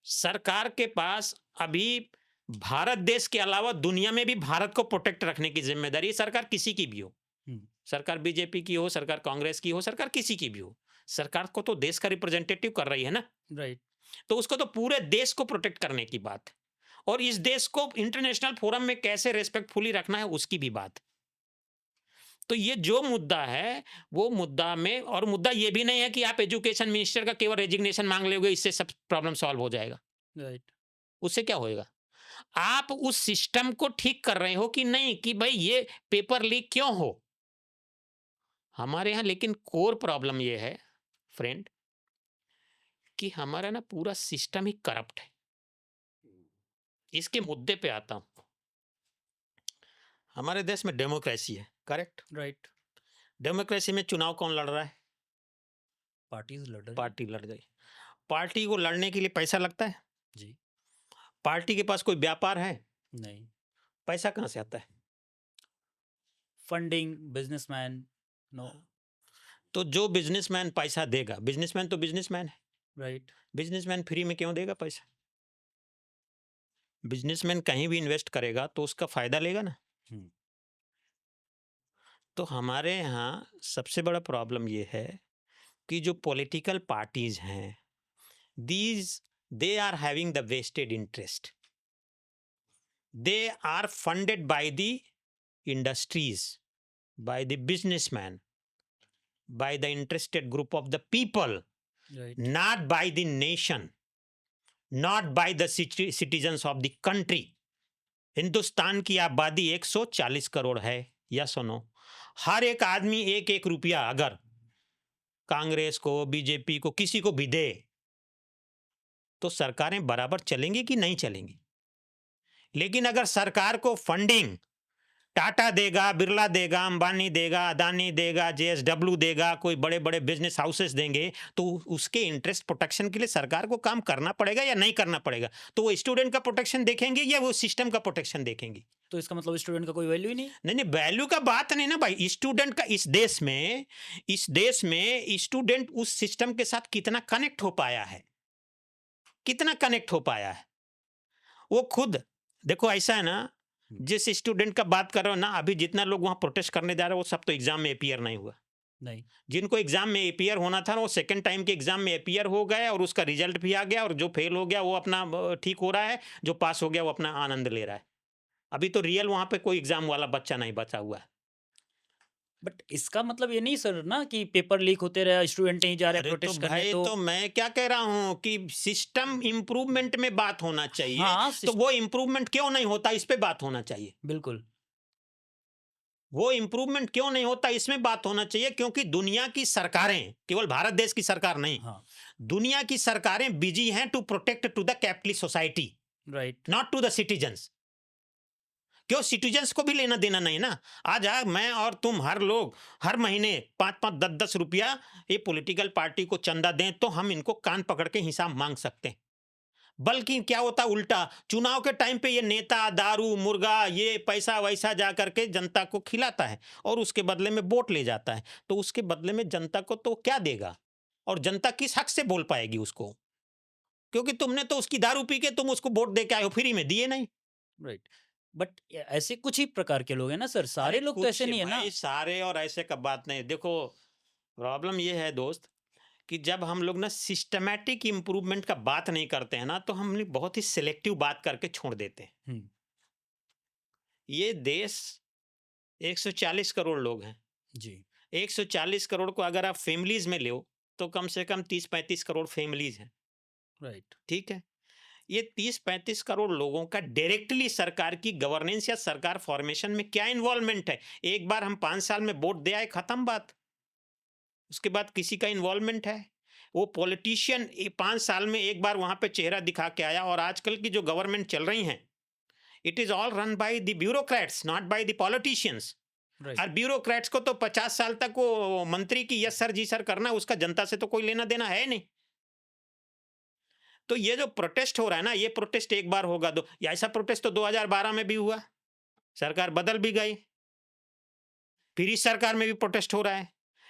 सरकार के पास अभी भारत देश के अलावा दुनिया में भी भारत को प्रोटेक्ट रखने की जिम्मेदारी, सरकार किसी की भी हो, सरकार बीजेपी की हो, सरकार कांग्रेस की हो, सरकार किसी की भी हो, सरकार को तो देश का रिप्रेजेंटेटिव कर रही है ना। राइट। तो उसको तो पूरे देश को प्रोटेक्ट करने की बात है, और इस देश को इंटरनेशनल फोरम में कैसे रेस्पेक्टफुली रखना है उसकी भी बात। तो ये जो मुद्दा है वो मुद्दा में, और मुद्दा ये भी नहीं है कि आप एजुकेशन मिनिस्टर का केवल रेजिग्नेशन मांग लोगे इससे सब प्रॉब्लम सॉल्व हो जाएगा। राइट। उससे क्या होएगा? आप उस सिस्टम को ठीक कर रहे हो कि नहीं, कि भाई ये पेपर लीक क्यों हो हमारे यहाँ। लेकिन कोर प्रॉब्लम ये है फ्रेंड कि हमारा ना पूरा सिस्टम ही करप्ट है। इसके मुद्दे पे आता हूं। हमारे देश में डेमोक्रेसी है, करेक्ट? राइट। डेमोक्रेसी में चुनाव कौन लड़ रहा है? पार्टीज लड़ रही पार्टी लड़ रही। पार्टी को लड़ने के लिए पैसा लगता है जी। पार्टी के पास कोई व्यापार है? नहीं। पैसा कहाँ से आता है? Funding, businessman. नो। तो जो बिजनेसमैन पैसा देगा, बिजनेसमैन तो बिजनेसमैन है, राइट। बिजनेसमैन फ्री में क्यों देगा पैसा? बिजनेसमैन कहीं भी इन्वेस्ट करेगा तो उसका फायदा लेगा ना। तो हमारे यहाँ सबसे बड़ा प्रॉब्लम ये है कि जो पॉलिटिकल पार्टीज हैं, they are having the vested interest, they are funded by the industries, by the businessman, by the interested group of the people, right. not by the nation, not by the citizens of the country. Hindustan की आबादी 140 करोड़ है, या सुनो, हर एक आदमी एक एक रुपया अगर कांग्रेस को, बीजेपी को, किसी को भी दे तो सरकारें बराबर चलेंगी कि नहीं चलेंगी? लेकिन अगर सरकार को फंडिंग टाटा देगा, बिरला देगा, अंबानी देगा, अदानी देगा, जेएसडब्ल्यू देगा, कोई बड़े बड़े बिजनेस हाउसेस देंगे, तो उसके इंटरेस्ट प्रोटेक्शन के लिए सरकार को काम करना पड़ेगा या नहीं करना पड़ेगा? तो वो स्टूडेंट का प्रोटेक्शन देखेंगे या वो सिस्टम का प्रोटेक्शन देखेंगे? तो इसका मतलब स्टूडेंट का कोई वैल्यू ही नहीं? नहीं, वैल्यू का बात नहीं ना भाई। स्टूडेंट का इस देश में स्टूडेंट उस सिस्टम के साथ कितना कनेक्ट हो पाया है, कितना कनेक्ट हो पाया है वो खुद देखो। ऐसा है ना, जिस स्टूडेंट का बात कर रहे हो ना, अभी जितना लोग वहां प्रोटेस्ट करने जा रहे हो वो सब तो एग्जाम में अपीयर नहीं हुआ। नहीं। जिनको एग्जाम में अपीयर होना था ना, वो सेकंड टाइम के एग्जाम में अपीयर हो गए और उसका रिजल्ट भी आ गया, और जो फेल हो गया वो अपना ठीक हो रहा है, जो पास हो गया वो अपना आनंद ले रहा है। अभी तो रियल वहां पे कोई एग्जाम वाला बच्चा नहीं बचा हुआ है। बट इसका मतलब ये नहीं सर ना कि पेपर लीक होते रहे, स्टूडेंट नहीं जा रहे अरे प्रोटेस्ट तो करने। भाई, तो मैं क्या कह रहा हूँ कि सिस्टम इम्प्रूवमेंट में बात होना चाहिए। हाँ, तो वो इम्प्रूवमेंट क्यों नहीं होता, इस पे बात होना चाहिए। बिल्कुल। वो इम्प्रूवमेंट क्यों नहीं होता, इसमें बात होना चाहिए। क्योंकि दुनिया की सरकारें, केवल भारत देश की सरकार नहीं, हाँ। दुनिया दुनिया की सरकारें बिजी हैं to protect to the capitalist society, right. Not to the citizens. क्यों? सिटीजन्स को भी लेना देना नहीं ना। आज मैं और तुम हर लोग हर महीने 5-5, 10-10 रुपया ये पॉलिटिकल पार्टी को चंदा दें तो हम इनको कान पकड़ के हिसाब मांग सकते हैं। बल्कि क्या होता उल्टा, चुनाव के टाइम पे ये नेता दारू मुर्गा ये पैसा वैसा जा करके जनता को खिलाता है और उसके बदले में वोट ले जाता है। तो उसके बदले में जनता को तो क्या देगा, और जनता किस हक से बोल पाएगी उसको? क्योंकि तुमने तो उसकी दारू पी के तुम उसको वोट दे के आए हो, फ्री में दिए नहीं। राइट। बट ऐसे कुछ ही प्रकार के लोग हैं ना सर, सारे अरे लोग तो कुछ ऐसे नहीं है ना। भाई, सारे और ऐसे का बात नहीं। देखो, प्रॉब्लम ये है दोस्त कि जब हम लोग ना सिस्टमैटिक इम्प्रूवमेंट का बात नहीं करते हैं ना, तो हम लोग बहुत ही सिलेक्टिव बात करके छोड़ देते हैं। ये देश 140 करोड़ लोग हैं जी। 140 करोड़ को अगर आप फैमिलीज में लो तो कम से कम 30-35 करोड़ फैमिलीज हैं। राइट। ठीक है, ये 30-35 करोड़ लोगों का डायरेक्टली सरकार की गवर्नेंस या सरकार फॉर्मेशन में क्या इन्वॉल्वमेंट है? एक बार हम 5 साल में वोट दे आए, खत्म बात। उसके बाद किसी का इन्वॉल्वमेंट है? वो पॉलिटिशियन 5 साल में एक बार वहां पे चेहरा दिखा के आया। और आजकल की जो गवर्नमेंट चल रही हैं, it is all run by the bureaucrats, not by the politicians. Right. और ब्यूरोक्रेट्स को तो 50 साल तक वो मंत्री की यस सर जी सर करना, उसका जनता से तो कोई लेना देना है नहीं। तो ये जो प्रोटेस्ट हो रहा है ना, ये प्रोटेस्ट एक बार होगा दो, या ऐसा प्रोटेस्ट तो 2012 में भी हुआ, सरकार बदल भी गई, फिर इस सरकार में भी प्रोटेस्ट हो रहा है,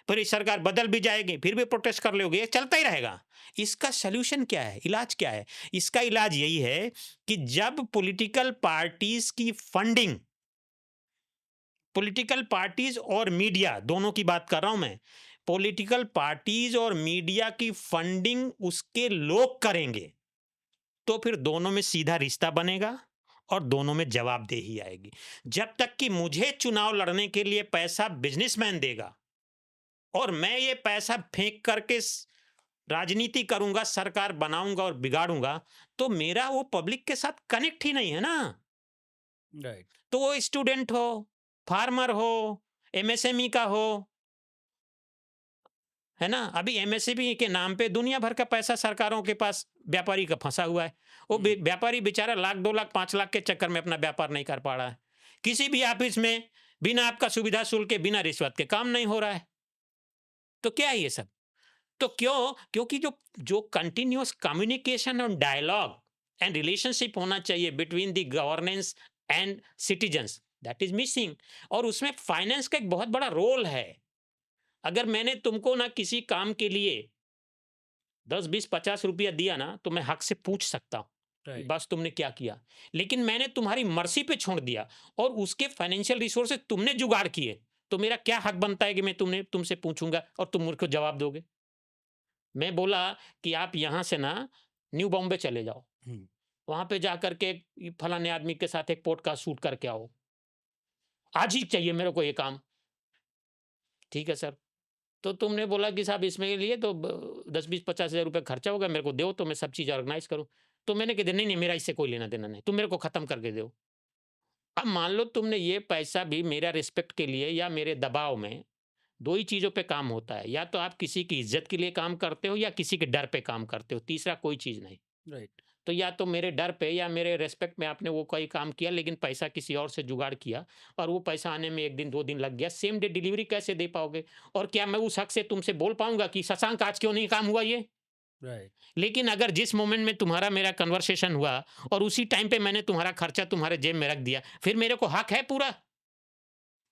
फिर इस सरकार बदल भी जाएगी, फिर भी प्रोटेस्ट कर लोगे, ये चलता ही रहेगा। इसका सलूशन क्या है, इलाज क्या है? इसका इलाज यही है कि जब पॉलिटिकल पार्टीज की फंडिंग, पॉलिटिकल पार्टीज और मीडिया दोनों की बात कर रहा हूं मैं, पॉलिटिकल पार्टीज और मीडिया की फंडिंग उसके लोग करेंगे, तो फिर दोनों में सीधा रिश्ता बनेगा और दोनों में जवाबदेही आएगी। जब तक कि मुझे चुनाव लड़ने के लिए पैसा बिजनेसमैन देगा और मैं ये पैसा फेंक करके राजनीति करूंगा, सरकार बनाऊंगा और बिगाड़ूंगा, तो मेरा वो पब्लिक के साथ कनेक्ट ही नहीं है ना। राइट। तो वो स्टूडेंट हो, फार्मर हो, एमएसएमई का हो, है ना। अभी एमएसएमई के नाम पे दुनिया भर का पैसा सरकारों के पास व्यापारी का फंसा हुआ है। वो व्यापारी बेचारा लाख 2 लाख 5 लाख के चक्कर में अपना व्यापार नहीं कर पा रहा है। किसी भी ऑफिस में बिना आपका सुविधा शुल्क के, बिना रिश्वत के काम नहीं हो रहा है। तो क्या है ये सब? तो क्यों? क्योंकि जो जो कंटिन्यूअस कम्युनिकेशन और डायलॉग एंड रिलेशनशिप होना चाहिए between the governance and citizens, that is missing. और उसमें फाइनेंस का एक बहुत बड़ा रोल है। अगर मैंने तुमको ना किसी काम के लिए 10 20 50 रुपया दिया ना, तो मैं हक से पूछ सकता हूँ राइट। बस तुमने क्या किया। लेकिन मैंने तुम्हारी मर्जी पे छोड़ दिया और उसके फाइनेंशियल रिसोर्सेज तुमने जुगाड़ किए, तो मेरा क्या हक बनता है कि मैं तुमसे पूछूंगा और तुम मुझको जवाब दोगे? मैं बोला कि आप यहाँ से ना न्यू बॉम्बे चले जाओ, वहां पे जाकर के फलाने आदमी के साथ एक पॉडकास्ट शूट करके आओ, आज ही चाहिए मेरे को ये काम। ठीक है सर। तो तुमने बोला कि साहब इसमें लिए तो 10 20 50 हज़ार रुपये खर्चा होगा, मेरे को दो तो मैं सब चीज़ ऑर्गेनाइज करूँ। तो मैंने कह दिया नहीं नहीं, मेरा इससे कोई लेना देना नहीं, तुम मेरे को ख़त्म करके दो। अब मान लो तुमने ये पैसा भी मेरा रिस्पेक्ट के लिए या मेरे दबाव में, दो ही चीज़ों पे काम होता है, या तो आप किसी की इज्जत के लिए काम करते हो या किसी के डर पे काम करते हो, तीसरा कोई चीज़ नहीं। राइट। तो या तो मेरे डर पे या मेरे रेस्पेक्ट में आपने वो कोई काम किया, लेकिन पैसा किसी और से जुगाड़ किया और वो पैसा आने में 1 दिन 2 दिन लग गया, सेम डे डिलीवरी कैसे दे पाओगे? और क्या मैं उस हक से तुमसे बोल पाऊंगा कि शशांक आज क्यों नहीं काम हुआ ये? राइट। लेकिन अगर जिस मोमेंट में तुम्हारा मेरा कन्वर्सेशन हुआ और उसी टाइम पे मैंने तुम्हारा खर्चा तुम्हारे जेब में रख दिया, फिर मेरे को हक है पूरा,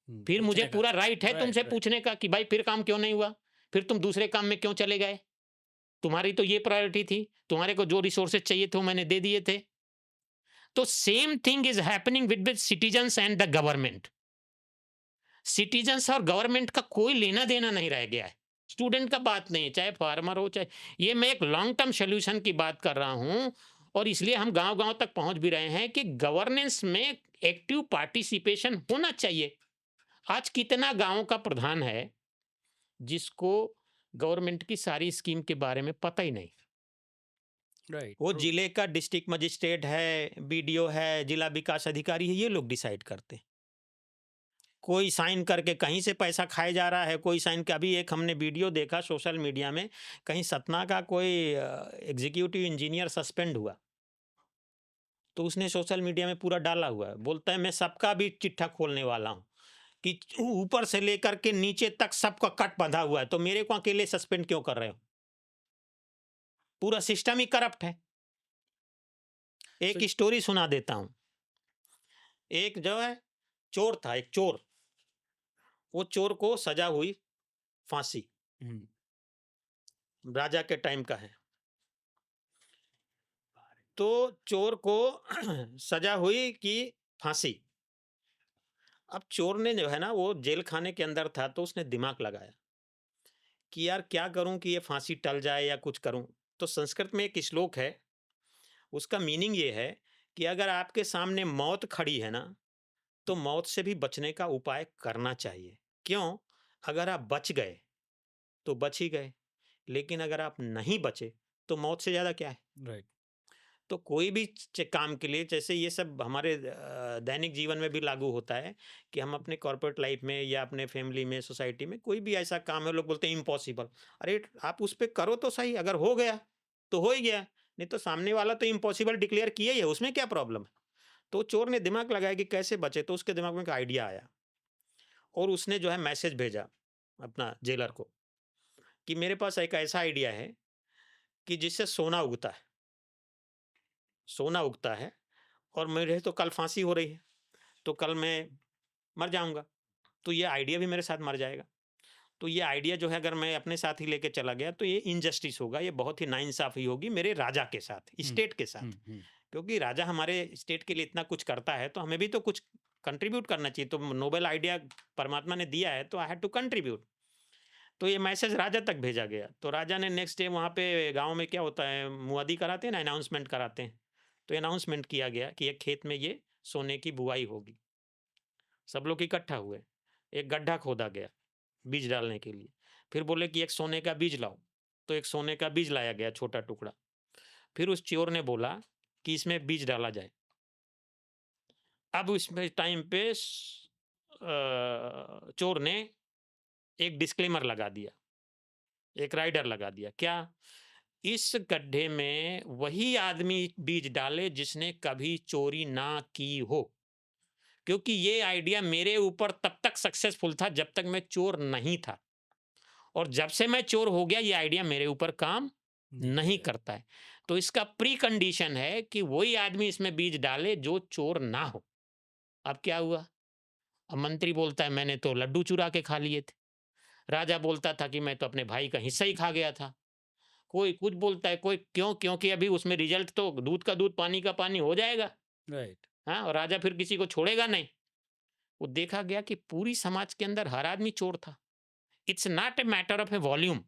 फिर मुझे पूछने का। पूरा राइट है राइट। तुमसे राइट। पूछने का कि भाई फिर काम क्यों नहीं हुआ, फिर तुम दूसरे काम में क्यों चले गए? तुम्हारी तो ये प्रायोरिटी थी, तुम्हारे को जो रिसोर्सेज चाहिए थे वो मैंने दे दिए थे। तो same thing is happening with citizens and the government. Citizens और गवर्नमेंट का कोई लेना देना नहीं रह गया है। स्टूडेंट का बात नहीं है, चाहे फार्मर हो, चाहे ये, मैं एक लॉन्ग टर्म सोल्यूशन की बात कर रहा हूं। और इसलिए हम गांव गांव तक पहुंच भी रहे हैं कि गवर्नेंस में एक्टिव पार्टिसिपेशन होना चाहिए। आज कितना गांव का प्रधान है जिसको गवर्नमेंट की सारी स्कीम के बारे में पता ही नहीं? राइट। वो जिले का डिस्ट्रिक्ट मजिस्ट्रेट है, बीडीओ है, जिला विकास अधिकारी है, ये लोग डिसाइड करते हैं। कोई साइन करके कहीं से पैसा खाया जा रहा है, कोई साइन का। अभी एक हमने वीडियो देखा सोशल मीडिया में, कहीं सतना का कोई एग्जीक्यूटिव इंजीनियर सस्पेंड हुआ, तो उसने सोशल मीडिया में पूरा डाला हुआ है, बोलता है मैं सबका भी चिट्ठा खोलने वाला हूँ, कि ऊपर से लेकर के नीचे तक सबका कट बंधा हुआ है, तो मेरे को अकेले सस्पेंड क्यों कर रहे हो? पूरा सिस्टम ही करप्ट है। एक स्टोरी सुना देता हूँ। एक जो है चोर था, एक चोर, वो चोर को सजा हुई फांसी, राजा के टाइम का है। तो चोर को सजा हुई कि फांसी। अब चोर ने जो है ना, वो जेल खाने के अंदर था, तो उसने दिमाग लगाया कि यार क्या करूं कि ये फांसी टल जाए या कुछ करूं। तो संस्कृत में एक श्लोक है, उसका मीनिंग ये है कि अगर आपके सामने मौत खड़ी है ना, तो मौत से भी बचने का उपाय करना चाहिए। क्यों? अगर आप बच गए तो बच ही गए, लेकिन अगर आप नहीं बचे तो मौत से ज्यादा क्या है? राइट। तो कोई भी काम के लिए, जैसे ये सब हमारे दैनिक जीवन में भी लागू होता है कि हम अपने कॉर्पोरेट लाइफ में या अपने फैमिली में, सोसाइटी में कोई भी ऐसा काम है, लोग बोलते हैं इम्पॉसिबल। अरे आप उस पर करो तो सही, अगर हो गया तो हो ही गया, नहीं तो सामने वाला तो इम्पॉसिबल डिक्लेयर किया ही है, उसमें क्या प्रॉब्लम है। तो चोर ने दिमाग लगाया कि कैसे बचे, तो उसके दिमाग में एक आइडिया आया और उसने जो है मैसेज भेजा अपना जेलर को कि मेरे पास एक ऐसा आइडिया है कि जिससे सोना उगता है, सोना उगता है और मेरे तो कल फांसी हो रही है, तो कल मैं मर जाऊंगा, तो ये आइडिया भी मेरे साथ मर जाएगा। तो ये आइडिया जो है अगर मैं अपने साथ ही लेके चला गया तो ये इनजस्टिस होगा, ये बहुत ही नाइंसाफी होगी मेरे राजा के साथ, स्टेट के साथ। क्योंकि राजा हमारे स्टेट के लिए इतना कुछ करता है तो हमें भी तो कुछ कंट्रीब्यूट करना चाहिए। तो नोबेल आइडिया परमात्मा ने दिया है तो आई हैड टू कंट्रीब्यूट। तो ये मैसेज राजा तक भेजा गया। तो राजा ने नेक्स्ट डे वहाँ पे गांव में क्या होता है, मुआदी कराते हैं ना, अनाउंसमेंट कराते हैं। तो अनाउंसमेंट किया गया कि एक खेत में ये सोने की बुआई होगी। सब लोग इकट्ठा हुए, एक गड्ढा खोदा गया बीज डालने के लिए। फिर बोले कि एक सोने का बीज लाओ, तो एक सोने का बीज लाया गया, छोटा टुकड़ा। फिर उस चोर ने बोला कि इसमें बीज डाला जाए। अब उसमें टाइम पे चोर ने एक डिस्क्लेमर लगा दिया, एक राइडर लगा दिया, क्या, इस गड्ढे में वही आदमी बीज डाले जिसने कभी चोरी ना की हो, क्योंकि ये आइडिया मेरे ऊपर तब तक सक्सेसफुल था जब तक मैं चोर नहीं था, और जब से मैं चोर हो गया ये आइडिया मेरे ऊपर काम नहीं करता है। तो इसका प्री कंडीशन है कि वही आदमी इसमें बीज डाले जो चोर ना हो। अब क्या हुआ, अब मंत्री बोलता है मैंने तो लड्डू चुरा के खा लिए थे। राजा बोलता था कि मैं तो अपने भाई का हिस्सा ही खा गया था। कोई कुछ बोलता है, कोई क्यों, क्योंकि अभी उसमें रिजल्ट तो दूध का दूध पानी का पानी हो जाएगा। राइट। हाँ, और राजा फिर किसी को छोड़ेगा नहीं। वो देखा गया कि पूरी समाज के अंदर हर आदमी चोर था। It's not a matter of A volume,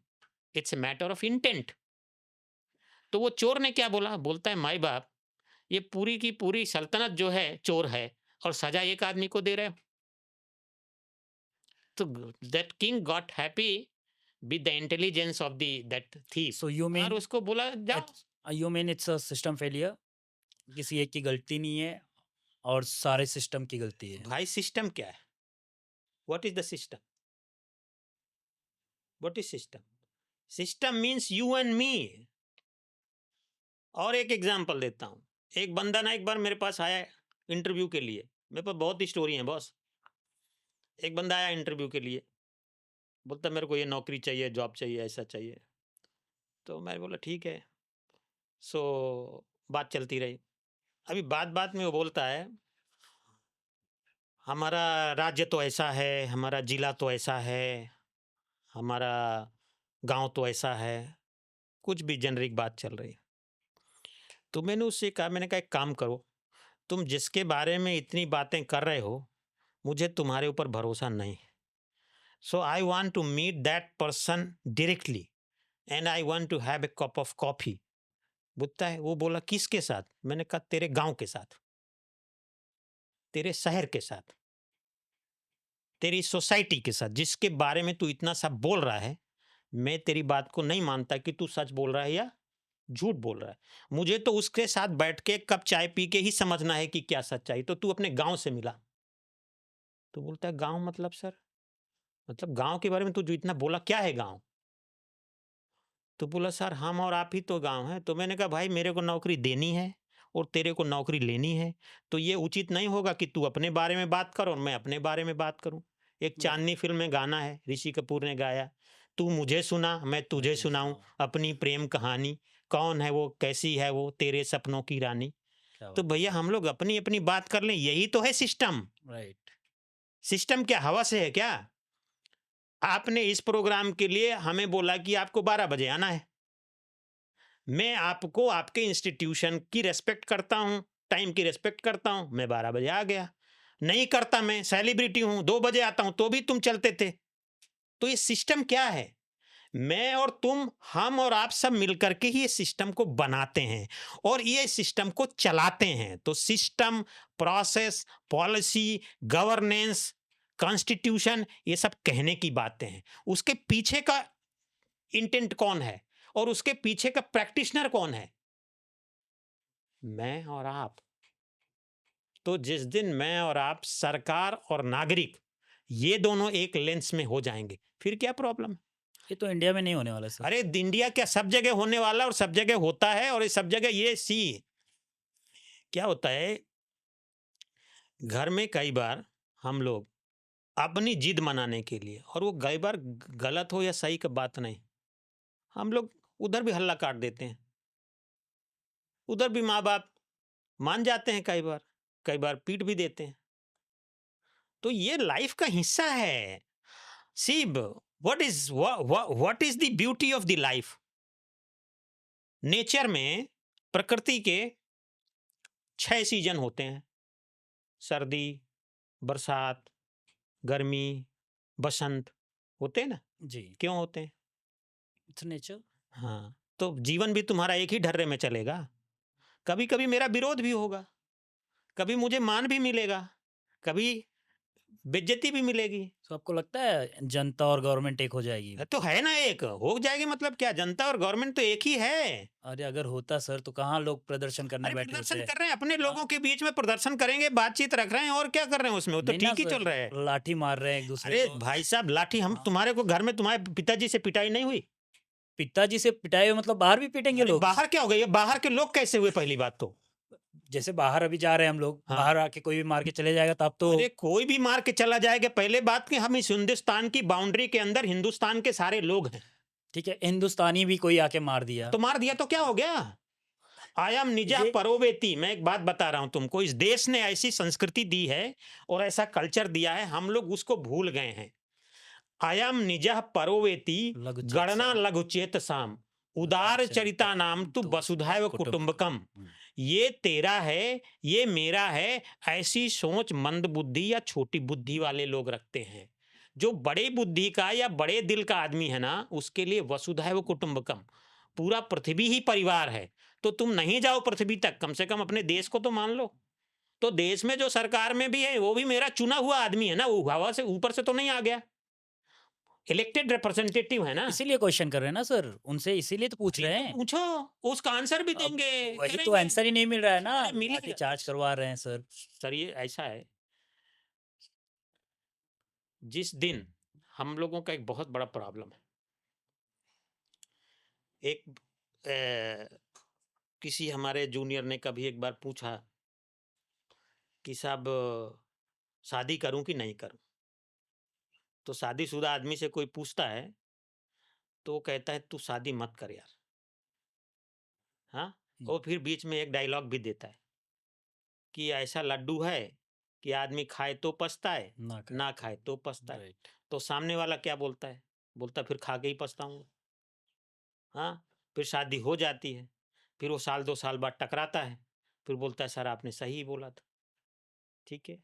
it's a matter of intent. तो वो चोर ने क्या बोला, बोलता है माई बाप, ये पूरी की पूरी सल्तनत जो है चोर है और सजा एक आदमी को दे रहे हो। तो that king got happy with the intelligence of the that thief, so you और मीन उसको बोला जाओ। इट्स अ सिस्टम फेलियर, किसी एक की गलती नहीं है और सारे सिस्टम की गलती है। भाई सिस्टम क्या है, what is the system, what is system, system means you and me. और एक एग्जांपल देता हूँ, एक बंदा ना एक बार मेरे पास आया इंटरव्यू के लिए, मेरे पास बहुत स्टोरी है बॉस। एक बंदा आया इंटरव्यू के लिए, बोलता मेरे को ये नौकरी चाहिए, जॉब चाहिए, ऐसा चाहिए। तो मैं बोला ठीक है। सो बात चलती रही। अभी बात बात में वो बोलता है हमारा राज्य तो ऐसा है, हमारा जिला तो ऐसा है, हमारा गांव तो ऐसा है, कुछ भी जेनरिक बात चल रही। तो मैंने उससे कहा, मैंने कहा एक काम करो, तुम जिसके बारे में इतनी बातें कर रहे हो मुझे तुम्हारे ऊपर भरोसा नहीं। So I want to meet that person directly and I want to have a cup of coffee. बोलता है, वो बोला किसके साथ? मैंने कहा तेरे गांव के साथ, तेरे शहर के साथ, तेरी सोसाइटी के साथ, जिसके बारे में तू इतना सब बोल रहा है। मैं तेरी बात को नहीं मानता कि तू सच बोल रहा है या झूठ बोल रहा है। मुझे तो उसके साथ बैठ के कप चाय पी के ही समझना है कि क्या सच्चाई। तो तू अपने गांव से मिला। तो बोलता है गांव मतलब सर, मतलब गांव के बारे में तू जो इतना बोला, क्या है गांव? तो बोला सर हम और आप ही तो गांव है। तो मैंने कहा भाई मेरे को नौकरी देनी है और तेरे को नौकरी लेनी है, तो ये उचित नहीं होगा कि तू अपने बारे में बात कर और मैं अपने बारे में बात करूं। एक चांदनी फिल्म में गाना है, ऋषि कपूर ने गाया, तू मुझे सुना मैं तुझे सुनाऊं अपनी प्रेम कहानी, कौन है वो, कैसी है वो, तेरे सपनों की रानी। तो भैया हम लोग अपनी अपनी बात कर लें, यही तो है सिस्टम। राइट। सिस्टम क्या हवा से है क्या? आपने इस प्रोग्राम के लिए हमें बोला कि आपको 12 बजे आना है। मैं आपको आपके इंस्टीट्यूशन की रेस्पेक्ट करता हूं, टाइम की रेस्पेक्ट करता हूं, मैं 12 बजे आ गया। नहीं करता, मैं सेलिब्रिटी हूं, 2 बजे आता हूं तो भी तुम चलते थे। तो ये सिस्टम क्या है? मैं और तुम, हम और आप सब मिलकर के ही ये सिस्टम को बनाते हैं और ये सिस्टम को चलाते हैं। तो system, process, policy, governance, constitution, ये सब कहने की बातें हैं। उसके पीछे का इंटेंट कौन है और उसके पीछे का प्रैक्टिशनर कौन है, मैं और आप। तो जिस दिन मैं और आप, सरकार और नागरिक, ये दोनों एक लेंस में हो जाएंगे, फिर क्या प्रॉब्लम है? ये तो इंडिया में नहीं होने वाला सर। अरे इंडिया क्या, सब जगह होने वाला और सब जगह होता है। और इस सब जगह ये क्या होता है, घर में कई बार हम लोग अपनी जिद मनाने के लिए, और वो कई बार गलत हो या सही का बात नहीं, हम लोग उधर भी हल्ला काट देते हैं, उधर भी माँ बाप मान जाते हैं, कई बार पीट भी देते हैं। तो ये लाइफ का हिस्सा है। See what is the beauty of the life? Nature में, प्रकृति के 6 सीजन होते हैं, सर्दी, बरसात, गर्मी, बसंत, होते हैं ना? जी, क्यों होते हैं? It's nature. हाँ, तो जीवन भी तुम्हारा एक ही ढर्रे में चलेगा। कभी कभी मेरा विरोध भी होगा, कभी मुझे मान भी मिलेगा, कभी बेइज्जती भी मिलेगी। तो आपको लगता है जनता और गवर्नमेंट एक हो जाएगी? तो है ना, एक हो जाएगी, मतलब क्या, जनता और गवर्नमेंट तो एक ही है। अरे अगर होता सर तो कहाँ लोग प्रदर्शन करने अरे बैठे प्रदर्शन होते? कर रहे हैं, अपने लोगों के बीच में प्रदर्शन करेंगे, बातचीत रख रहे हैं, और क्या कर रहे हैं उसमें, वो तो नहीं ना ठीक ही सर, चल रहा है। लाठी मार रहे हैं एक दूसरे अरे को। भाई साहब, लाठी, हम हाँ। तुम्हारे को घर में तुम्हारे पिताजी से पिटाई नहीं हुई? पिताजी से पिटाई हुई मतलब बाहर भी पीटेंगे अरे लोग? बाहर क्या हो गई, बाहर के लोग कैसे हुए, पहली बात तो। जैसे बाहर अभी जा रहे हैं हम लोग, हाँ। बाहर आके कोई भी मार के चले जाएगा तब तो। अरे कोई भी मार के चला जाएगा, पहले बात कि हम इस हिंदुस्तान की बाउंड्री के अंदर हिंदुस्तान के सारे लोग हैं। ठीक है, हिंदुस्तानी भी कोई आके मार दिया तो मार दिया तो क्या हो गया? आयम निजा ये- परोवेती। मैं एक बात बता रहा हूं तुमको, इस देश ने ऐसी संस्कृति दी है और ऐसा कल्चर दिया है, हम लोग उसको भूल गए हैं। आयम निजा परोवेती, लघुचेत गणना साम। लघुचेत साम, उदार चरिता नाम तु वसुधैव कुटुंबकम। ये तेरा है, ये मेरा है, ऐसी सोच मंद बुद्धि या छोटी बुद्धि वाले लोग रखते हैं। जो बड़े बुद्धि का या बड़े दिल का आदमी है ना, उसके लिए वसुधैव कुटुंबकम, पूरा पृथ्वी ही परिवार है। तो तुम नहीं जाओ पृथ्वी तक, कम से कम अपने देश को तो मान लो। तो देश में जो सरकार में भी है, वो भी मेरा चुना हुआ आदमी है ना, वो हवा से ऊपर से तो नहीं आ गया, इलेक्टेड रिप्रेजेंटेटिव है ना। इसीलिए क्वेश्चन कर रहे हैं ना सर उनसे, इसीलिए तो पूछ रहे हैं। पूछो, उसका आंसर भी अब देंगे, वही तो करेंगे। आंसर ही नहीं मिल रहा है ना, अरे मिलेगा। लाठी चार्ज करवा रहे हैं सर। सर ये ऐसा है, जिस दिन हम लोगों का एक बहुत बड़ा प्रॉब्लम है, एक किसी हमारे जूनियर ने कभी एक बार पूछा कि साहब शादी करूं कि नहीं करूं। तो शादीशुदा आदमी से कोई पूछता है तो वो कहता है तू शादी मत कर यार। हाँ, और फिर बीच में एक डायलॉग भी देता है कि ऐसा लड्डू है कि आदमी खाए तो पछताए, ना खाए तो पछताए। तो सामने वाला क्या बोलता है? बोलता फिर खा के ही पछताऊंगा। हाँ, फिर शादी हो जाती है, फिर वो 1-2 साल बाद टकराता है, फिर बोलता है सर आपने सही बोला था। ठीक है,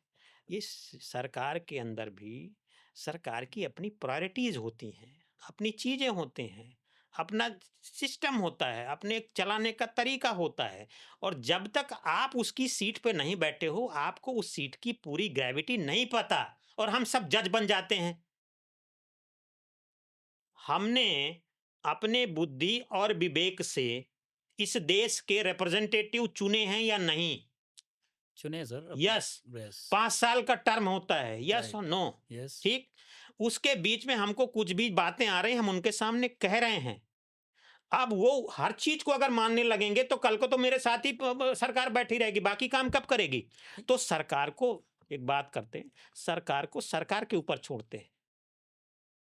इस सरकार के अंदर भी सरकार की अपनी प्रायोरिटीज होती हैं, अपनी चीजें होते हैं, अपना सिस्टम होता है, अपने चलाने का तरीका होता है। और जब तक आप उसकी सीट पे नहीं बैठे हो, आपको उस सीट की पूरी ग्रेविटी नहीं पता, और हम सब जज बन जाते हैं। हमने अपने बुद्धि और विवेक से इस देश के रिप्रेजेंटेटिव चुने हैं या नहीं? चुने सर। यस, 5 साल का टर्म होता है, यस और नो। यस। ठीक, उसके बीच में हमको कुछ भी बातें आ रही हैं, हम उनके सामने कह रहे हैं। अब वो हर चीज को अगर मानने लगेंगे तो कल को तो मेरे साथ ही सरकार बैठी रहेगी, बाकी काम कब करेगी? तो सरकार को, एक बात करते हैं, सरकार को सरकार के ऊपर छोड़ते हैं,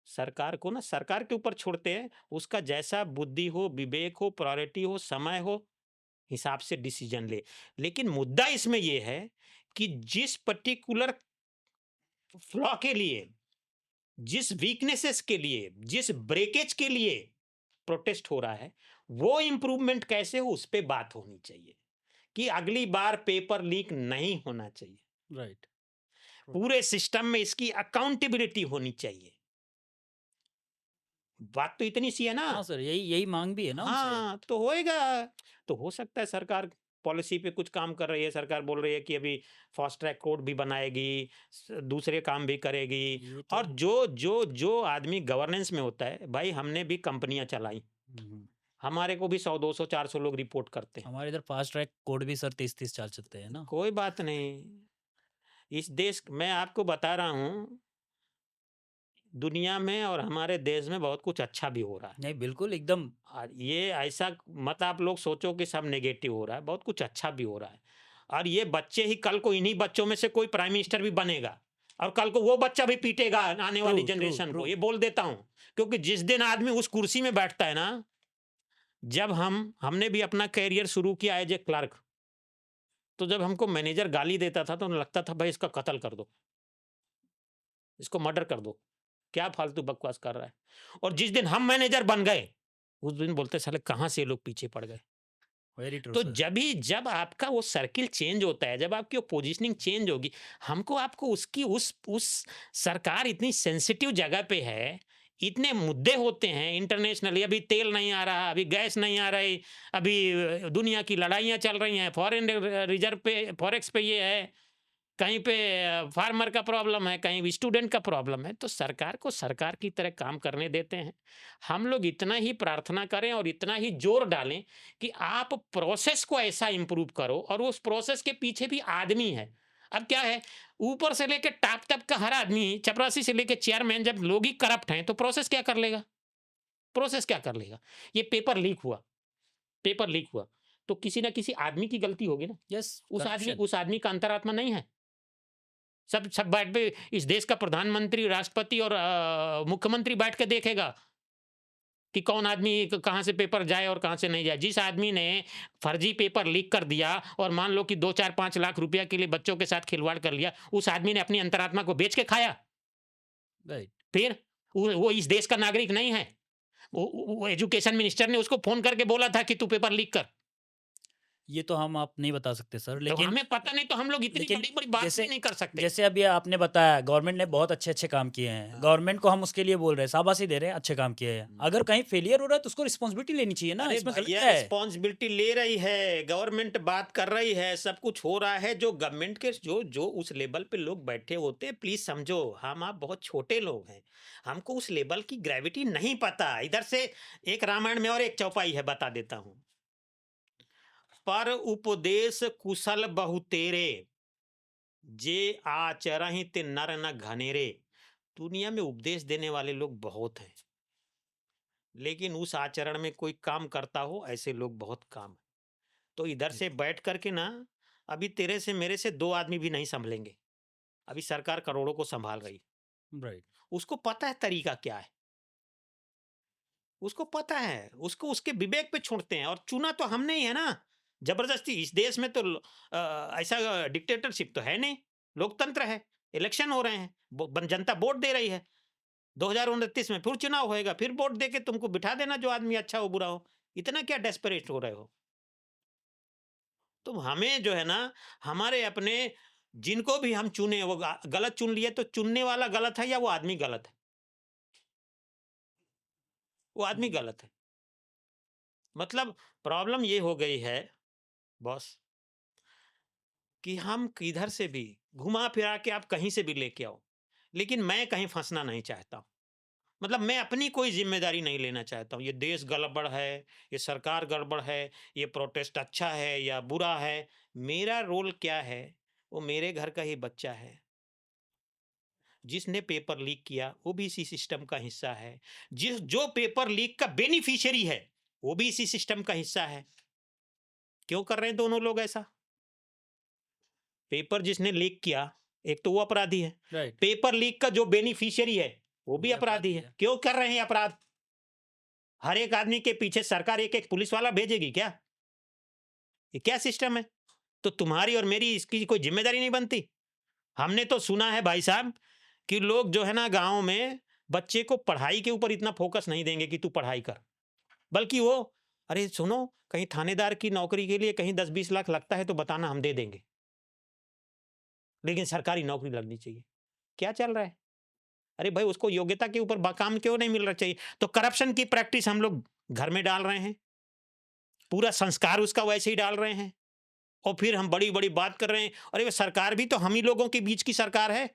सरकार को ना सरकार के ऊपर छोड़ते हैं, उसका जैसा बुद्धि हो, विवेक हो, प्रायोरिटी हो, समय हो, हिसाब से डिसीजन ले। लेकिन मुद्दा इसमें यह है कि जिस पर्टिकुलर फ्लॉ के लिए, जिस वीकनेसेस के लिए, जिस ब्रेकेज के लिए प्रोटेस्ट हो रहा है, वो इंप्रूवमेंट कैसे हो, उस पे बात होनी चाहिए कि अगली बार पेपर लीक नहीं होना चाहिए। राइट। पूरे सिस्टम में इसकी अकाउंटेबिलिटी होनी चाहिए। बात तो इतनी सी है ना। हाँ सर, यही यही मांग भी है ना उनसे। हाँ, तो होएगा। तो हो सकता है सरकार पॉलिसी पे कुछ काम कर रही है, सरकार बोल रही है कि अभी फास्ट ट्रैक कोर्ट भी बनाएगी, दूसरे काम भी करेगी। ये तो और जो जो जो आदमी गवर्नेंस में होता है, भाई हमने भी कंपनियां चलाई, हमारे को भी 100 200 400 लोग रिपोर्ट करते हैं। हमारे इधर फास्ट ट्रैक कोर्ट भी सर 30-30 साल चलते हैं ना। कोई बात नहीं, इस देश मैं आपको बता रहा हूँ, दुनिया में और हमारे देश में बहुत कुछ अच्छा भी हो रहा है। नहीं बिल्कुल एकदम। और ये ऐसा मत आप लोग सोचो कि सब नेगेटिव हो रहा है, बहुत कुछ अच्छा भी हो रहा है। और ये बच्चे ही कल को, इन्हीं बच्चों में से कोई प्राइम मिनिस्टर भी बनेगा, और कल को वो बच्चा भी पीटेगा आने वाली ट्रू ट्रू जनरेशन ट्रू। को, ये बोल देता हूँ। क्योंकि जिस दिन आदमी उस कुर्सी में बैठता है ना, जब हमने भी अपना कैरियर शुरू किया एज ए क्लर्क, तो जब हमको मैनेजर गाली देता था तो लगता था भाई इसका कत्ल कर दो, इसको मर्डर कर दो, क्या फालतू बकवास कर रहा है। और जिस दिन हम मैनेजर बन गए, उस दिन बोलते साले कहाँ से ये लोग पीछे पड़ गए। वेरी ट्रू तो सर। जब आपका वो सर्किल चेंज होता है, जब आपकी पोजीशनिंग चेंज होगी, हमको आपको उसकी उस सरकार इतनी सेंसिटिव जगह पे है, इतने मुद्दे होते हैं इंटरनेशनली, अभी तेल नहीं आ रहा, अभी गैस नहीं आ रही, अभी दुनिया की लड़ाइयाँ चल रही हैं, फॉरेन रिजर्व पे, फॉरेक्स पे ये है, कहीं पे फार्मर का प्रॉब्लम है, कहीं स्टूडेंट का प्रॉब्लम है। तो सरकार को सरकार की तरह काम करने देते हैं। हम लोग इतना ही प्रार्थना करें और इतना ही जोर डालें कि आप प्रोसेस को ऐसा इंप्रूव करो, और उस प्रोसेस के पीछे भी आदमी है। अब क्या है, ऊपर से लेके टॉप तक का हर आदमी, चपरासी से लेके चेयरमैन, जब लोग ही करप्ट हैं तो प्रोसेस क्या कर लेगा? प्रोसेस क्या कर लेगा? ये पेपर लीक हुआ तो किसी ना किसी आदमी की गलती होगी ना। यस उस आदमी का अंतरात्मा नहीं है। सब बैठ पे इस देश का प्रधानमंत्री, राष्ट्रपति और मुख्यमंत्री बैठ के देखेगा कि कौन आदमी कहाँ से पेपर जाए और कहाँ से नहीं जाए। जिस आदमी ने फर्जी पेपर लीक कर दिया और मान लो कि 2 4 5 लाख रुपया के लिए बच्चों के साथ खिलवाड़ कर लिया, उस आदमी ने अपनी अंतरात्मा को बेच के खाया। राइट। फिर वो इस देश का नागरिक नहीं है। वो एजुकेशन मिनिस्टर ने उसको फोन करके बोला था कि तू पेपर लीक कर। ये तो हम आप नहीं बता सकते सर, तो लेकिन हमें पता नहीं तो हम लोग इतनी लेकिन बड़ी बड़ी बात भी जैसे नहीं कर सकते। जैसे अभी आपने बताया गवर्नमेंट ने बहुत अच्छे काम किए हैं, गवर्नमेंट को हम उसके लिए बोल रहे हैं, शाबाशी दे रहे हैं, अच्छे काम किए हैं। अगर कहीं फेलियर हो रहा है तो उसको रिस्पॉन्सिबिलिटी लेनी चाहिए ना, अरे इसमें गलत भैया, क्या है? रिस्पॉन्सिबिलिटी ले रही है गवर्नमेंट, बात कर रही है, सब कुछ हो रहा है। जो गवर्नमेंट के जो उस लेवल पे लोग बैठे होते हैं, प्लीज समझो, हम आप बहुत छोटे लोग हैं, हमको उस लेवल की ग्रेविटी नहीं पता। इधर से एक रामायण में और एक चौपाई है, बता देता हूं। पर उपदेश कुशल बहु तेरे, जे आचरहित नर न घनेरे। दुनिया में उपदेश देने वाले लोग बहुत हैं, लेकिन उस आचरण में कोई काम करता हो, ऐसे लोग बहुत कम हैं। तो इधर से बैठ करके ना, अभी तेरे से मेरे से 2 आदमी भी नहीं संभलेंगे। अभी सरकार करोड़ों को संभाल रही है। राइट। उसको पता है तरीका क्या है, उसको पता है, उसको उसके विवेक पे छोड़ते हैं। और चुना तो हमने ही है ना, जबरदस्ती। इस देश में तो ऐसा डिक्टेटरशिप तो है नहीं, लोकतंत्र है, इलेक्शन हो रहे हैं, जनता वोट दे रही है। 2029 में फिर चुनाव होएगा, फिर वोट दे के तुमको बिठा देना, जो आदमी अच्छा हो बुरा हो। इतना क्या डेस्परेट हो रहे हो? तो हमें जो है ना, हमारे अपने जिनको भी हम चुने, वो गलत चुन लिए, तो चुनने वाला गलत है या वो आदमी गलत है? वो आदमी गलत है। मतलब प्रॉब्लम ये हो गई है बॉस, कि हम किधर से भी घुमा फिरा के आप कहीं से भी लेके आओ, लेकिन मैं कहीं फंसना नहीं चाहता हूं। मतलब मैं अपनी कोई जिम्मेदारी नहीं लेना चाहता हूँ। ये देश गड़बड़ है, ये सरकार गड़बड़ है, ये प्रोटेस्ट अच्छा है या बुरा है, मेरा रोल क्या है? वो मेरे घर का ही बच्चा है। जिसने पेपर लीक किया वो भी इसी सिस्टम का हिस्सा है, जो पेपर लीक का बेनिफिशियरी है वो भी इसी सिस्टम का हिस्सा है। क्यों कर रहे हैं दोनों लोग ऐसा? पेपर जिसने लीक किया, एक तो वो अपराधी है, राइट। पेपर लीक का जो बेनिफिशियरी है वो भी अपराधी है। क्यों कर रहे हैं अपराध? हर एक आदमी के पीछे सरकार एक एक पुलिस वाला भेजेगी क्या? ये क्या सिस्टम है? तो तुम्हारी और मेरी इसकी कोई जिम्मेदारी नहीं बनती? हमने तो सुना है भाई साहब कि लोग जो है ना, गांव में बच्चे को पढ़ाई के ऊपर इतना फोकस नहीं देंगे कि तू पढ़ाई कर, बल्कि वो, अरे सुनो, कहीं थानेदार की नौकरी के लिए कहीं 10-20 लाख लगता है तो बताना, हम दे देंगे, लेकिन सरकारी नौकरी लगनी चाहिए। क्या चल रहा है? अरे भाई, उसको योग्यता के ऊपर काम क्यों नहीं मिल रहा चाहिए? तो करप्शन की प्रैक्टिस हम लोग घर में डाल रहे हैं, पूरा संस्कार उसका वैसे ही डाल रहे हैं, और फिर हम बड़ी बड़ी बात कर रहे हैं। अरे वो सरकार भी तो हम ही लोगों के बीच की सरकार है।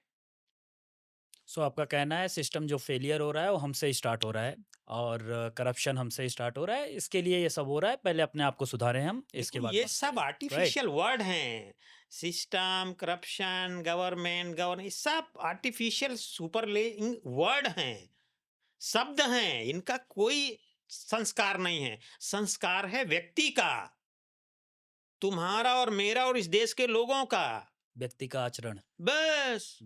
सो आपका कहना है सिस्टम जो फेलियर हो रहा है वो हमसे ही स्टार्ट हो रहा है और करप्शन हमसे ही स्टार्ट हो रहा है, इसके लिए ये सब हो रहा है, पहले अपने आप को सुधारें हम, इसके देखो बाद ये बात सब करें, राइट? आर्टिफिशियल वर्ड हैं। सिस्टम, करप्शन, गवर्न ये सब आर्टिफिशियल सुपरलेइंग वर्ड हैं, शब्द हैं। इनका कोई संस्कार नहीं है। संस्कार है व्यक्ति का, तुम्हारा और मेरा और इस देश के लोगों का। व्यक्ति का आचरण। बस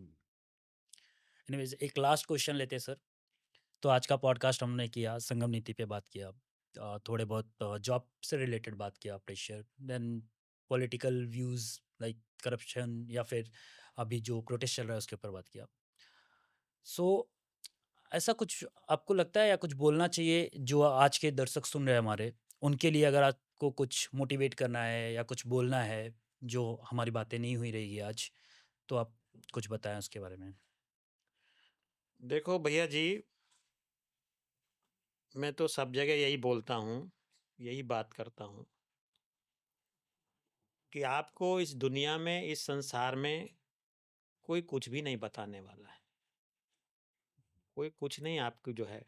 एनीवेज एक लास्ट क्वेश्चन लेते हैं सर। तो आज का पॉडकास्ट हमने किया, संगम नीति पे बात किया, थोड़े बहुत जॉब से रिलेटेड बात किया, pressure, then political views like corruption, या फिर अभी जो प्रोटेस्ट चल रहा है उसके ऊपर बात किया। सो ऐसा कुछ आपको लगता है या कुछ बोलना चाहिए जो आज के दर्शक सुन रहे हैं हमारे, उनके लिए अगर आपको कुछ मोटिवेट करना है या कुछ बोलना है जो हमारी बातें नहीं हुई रहेगी आज, तो आप कुछ बताएं उसके बारे में। देखो भैया जी, मैं तो सब जगह यही बोलता हूँ, यही बात करता हूँ कि आपको इस दुनिया में, इस संसार में कोई कुछ भी नहीं बताने वाला है। कोई कुछ नहीं आपको जो है।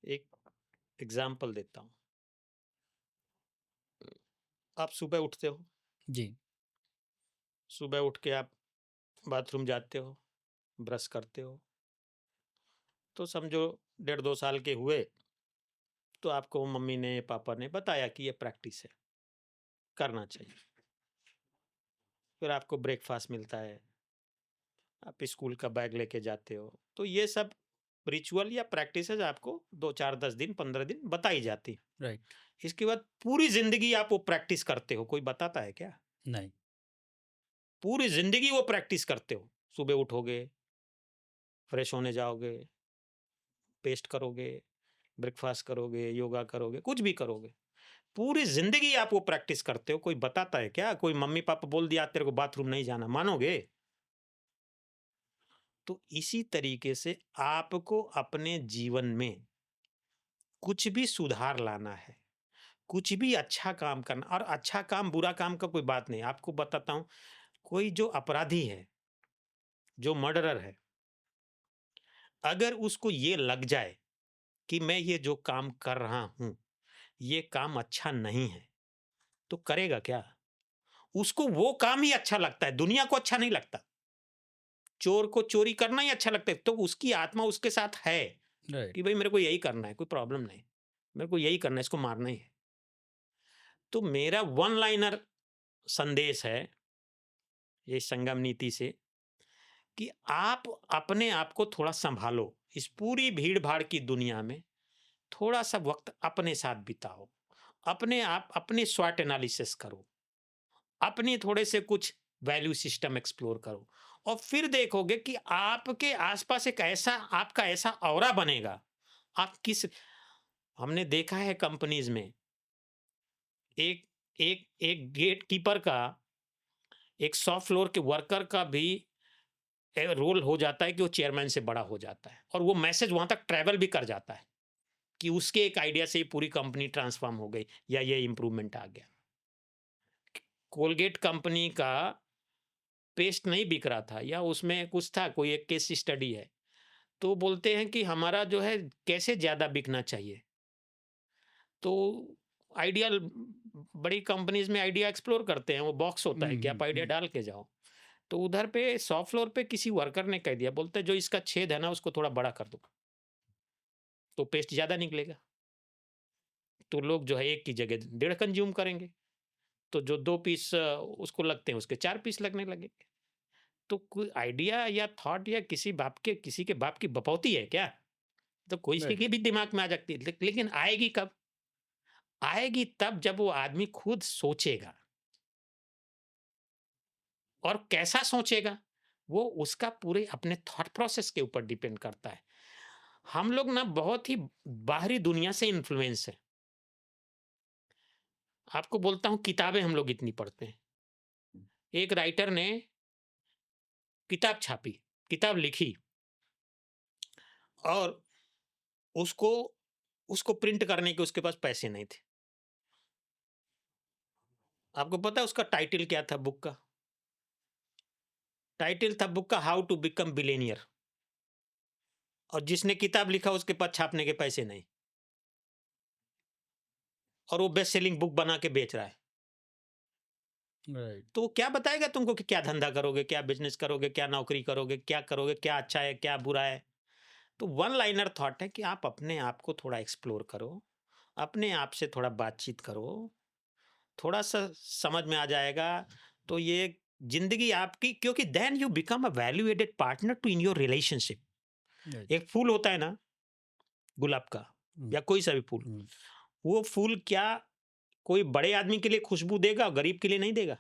एक एग्जाम्पल देता हूँ। आप सुबह उठते हो, जी। सुबह उठ के आप बाथरूम जाते हो, ब्रश करते हो, तो समझो 1.5-2 साल के हुए तो आपको मम्मी ने, पापा ने बताया कि ये प्रैक्टिस है, करना चाहिए। फिर आपको ब्रेकफास्ट मिलता है, आप स्कूल का बैग लेके जाते हो, तो ये सब रिचुअल या प्रैक्टिसेस आपको 2, 4, 10 दिन, 15 दिन बताई जाती। राइट। इसके बाद पूरी जिंदगी आप वो प्रैक्टिस करते हो। कोई बताता है क्या? नहीं। पूरी जिंदगी वो प्रैक्टिस करते हो। सुबह उठोगे, फ्रेश होने जाओगे, पेस्ट करोगे, ब्रेकफास्ट करोगे, योगा करोगे, कुछ भी करोगे, पूरी जिंदगी आप वो प्रैक्टिस करते हो। कोई बताता है क्या? कोई मम्मी पापा बोल दिया तेरे को बाथरूम नहीं जाना, मानोगे? तो इसी तरीके से आपको अपने जीवन में कुछ भी सुधार लाना है, कुछ भी अच्छा काम करना। और अच्छा काम बुरा काम का कोई बात नहीं। आपको बताता हूं, कोई जो अपराधी है, जो मर्डरर है, अगर उसको ये लग जाए कि मैं ये जो काम कर रहा हूं ये काम अच्छा नहीं है, तो करेगा क्या? उसको वो काम ही अच्छा लगता है, दुनिया को अच्छा नहीं लगता। चोर को चोरी करना ही अच्छा लगता है, तो उसकी आत्मा उसके साथ है राइट। कि भाई मेरे को यही करना है, कोई प्रॉब्लम नहीं, मेरे को यही करना है, इसको मारना ही है। तो मेरा वन लाइनर संदेश है ये संगम नीति से कि आप अपने आप को थोड़ा संभालो। इस पूरी भीड़ भाड़ की दुनिया में थोड़ा सा वक्त अपने साथ बिताओ, अपने आप अपने स्वॉट एनालिसिस करो, अपने थोड़े से कुछ वैल्यू सिस्टम एक्सप्लोर करो, और फिर देखोगे कि आपके आसपास एक ऐसा, आपका ऐसा ऑरा बनेगा। आप किस, हमने देखा है कंपनीज में एक एक एक गेट कीपर का, एक सॉफ्ट फ्लोर के वर्कर का भी रोल हो जाता है कि वो चेयरमैन से बड़ा हो जाता है, और वो मैसेज वहां तक ट्रैवल भी कर जाता है कि उसके एक आइडिया से ही पूरी कंपनी ट्रांसफॉर्म हो गई या ये इंप्रूवमेंट आ गया। कोलगेट कंपनी का पेस्ट नहीं बिक रहा था, या उसमें कुछ था, कोई एक केस स्टडी है, तो बोलते हैं कि हमारा जो है कैसे ज़्यादा बिकना चाहिए। तो आइडिया, बड़ी कंपनीज में आइडिया एक्सप्लोर करते हैं, वो बॉक्स होता है कि आप आइडिया डाल के जाओ। तो उधर पे सॉफ्ट फ्लोर पे किसी वर्कर ने कह दिया, बोलते जो इसका छेद है ना उसको थोड़ा बड़ा कर दो, तो पेस्ट ज़्यादा निकलेगा। तो लोग जो है एक की जगह 1.5 कंज्यूम करेंगे, तो जो 2 पीस उसको लगते हैं उसके 4 पीस लगने लगेंगे। तो कोई आइडिया या थॉट या किसी के बाप की बपौती है क्या? तो कोई राइट। के भी दिमाग में आ जाती है, लेकिन आएगी कब? आएगी तब जब वो आदमी खुद सोचेगा। और कैसा सोचेगा, वो उसका पूरे अपने थॉट प्रोसेस के ऊपर डिपेंड करता है। हम लोग ना बहुत ही बाहरी दुनिया से इन्फ्लुएंस है। आपको बोलता हूं, किताबें हम लोग इतनी पढ़ते हैं। एक राइटर ने किताब छापी, किताब लिखी, और उसको उसको प्रिंट करने के उसके पास पैसे नहीं थे। आपको पता है उसका टाइटल क्या था बुक का? टाइटल था बुक का हाउ टू बिकम बिलियनियर, और जिसने किताब लिखा उसके पास छापने के पैसे नहीं, और वो बेस्ट सेलिंग बुक बना के बेच रहा है। राइट। तो वो क्या बताएगा तुमको कि क्या धंधा करोगे, क्या बिजनेस करोगे, क्या नौकरी करोगे, क्या अच्छा है, क्या बुरा है। तो वन लाइनर थॉट है कि आप अपने आप को थोड़ा एक्सप्लोर करो, अपने आप से थोड़ा बातचीत करो, थोड़ा सा समझ में आ जाएगा। तो ये जिंदगी आपकी, क्योंकि then you become a value added partner to in your relationship. Right. एक फूल होता है ना गुलाब का, हम्म, या कोई सा भी फूल, हम्म, वो फूल क्या कोई बड़े आदमी के लिए खुशबू देगा और गरीब के लिए नहीं देगा?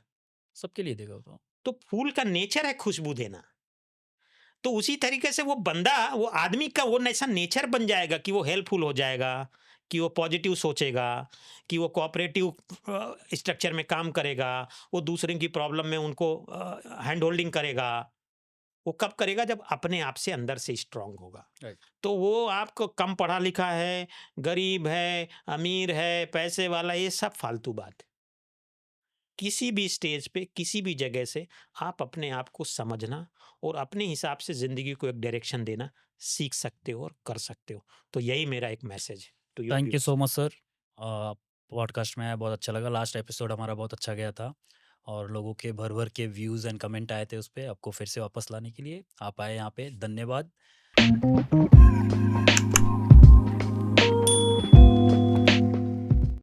सबके लिए देगा वो तो फूल का नेचर है खुशबू देना। तो उसी तरीके से वो बंदा, वो आदमी का वो ऐसा नेचर बन जाएगा कि वो हेल्पफुल हो जाएगा, कि वो पॉजिटिव सोचेगा, कि वो कोऑपरेटिव स्ट्रक्चर में काम करेगा, वो दूसरे की प्रॉब्लम में उनको हैंड होल्डिंग करेगा। वो कब करेगा? जब अपने आप से अंदर से स्ट्रांग होगा। राइट। तो वो आपको कम पढ़ा लिखा है, गरीब है, अमीर है, पैसे वाला, ये सब फालतू बात है। किसी भी स्टेज पे, किसी भी जगह से आप अपने आप को समझना और अपने हिसाब से ज़िंदगी को एक डायरेक्शन देना सीख सकते हो और कर सकते हो। तो यही मेरा एक मैसेज है to your thank you so viewers. Much sir. Podcast में आया, बहुत अच्छा लगा। लास्ट एपिसोड हमारा बहुत अच्छा गया था और लोगों के भर भर के व्यूज़ एंड कमेंट आए थे उस पर, आपको फिर से वापस लाने के लिए। आप आए यहाँ पे, धन्यवाद।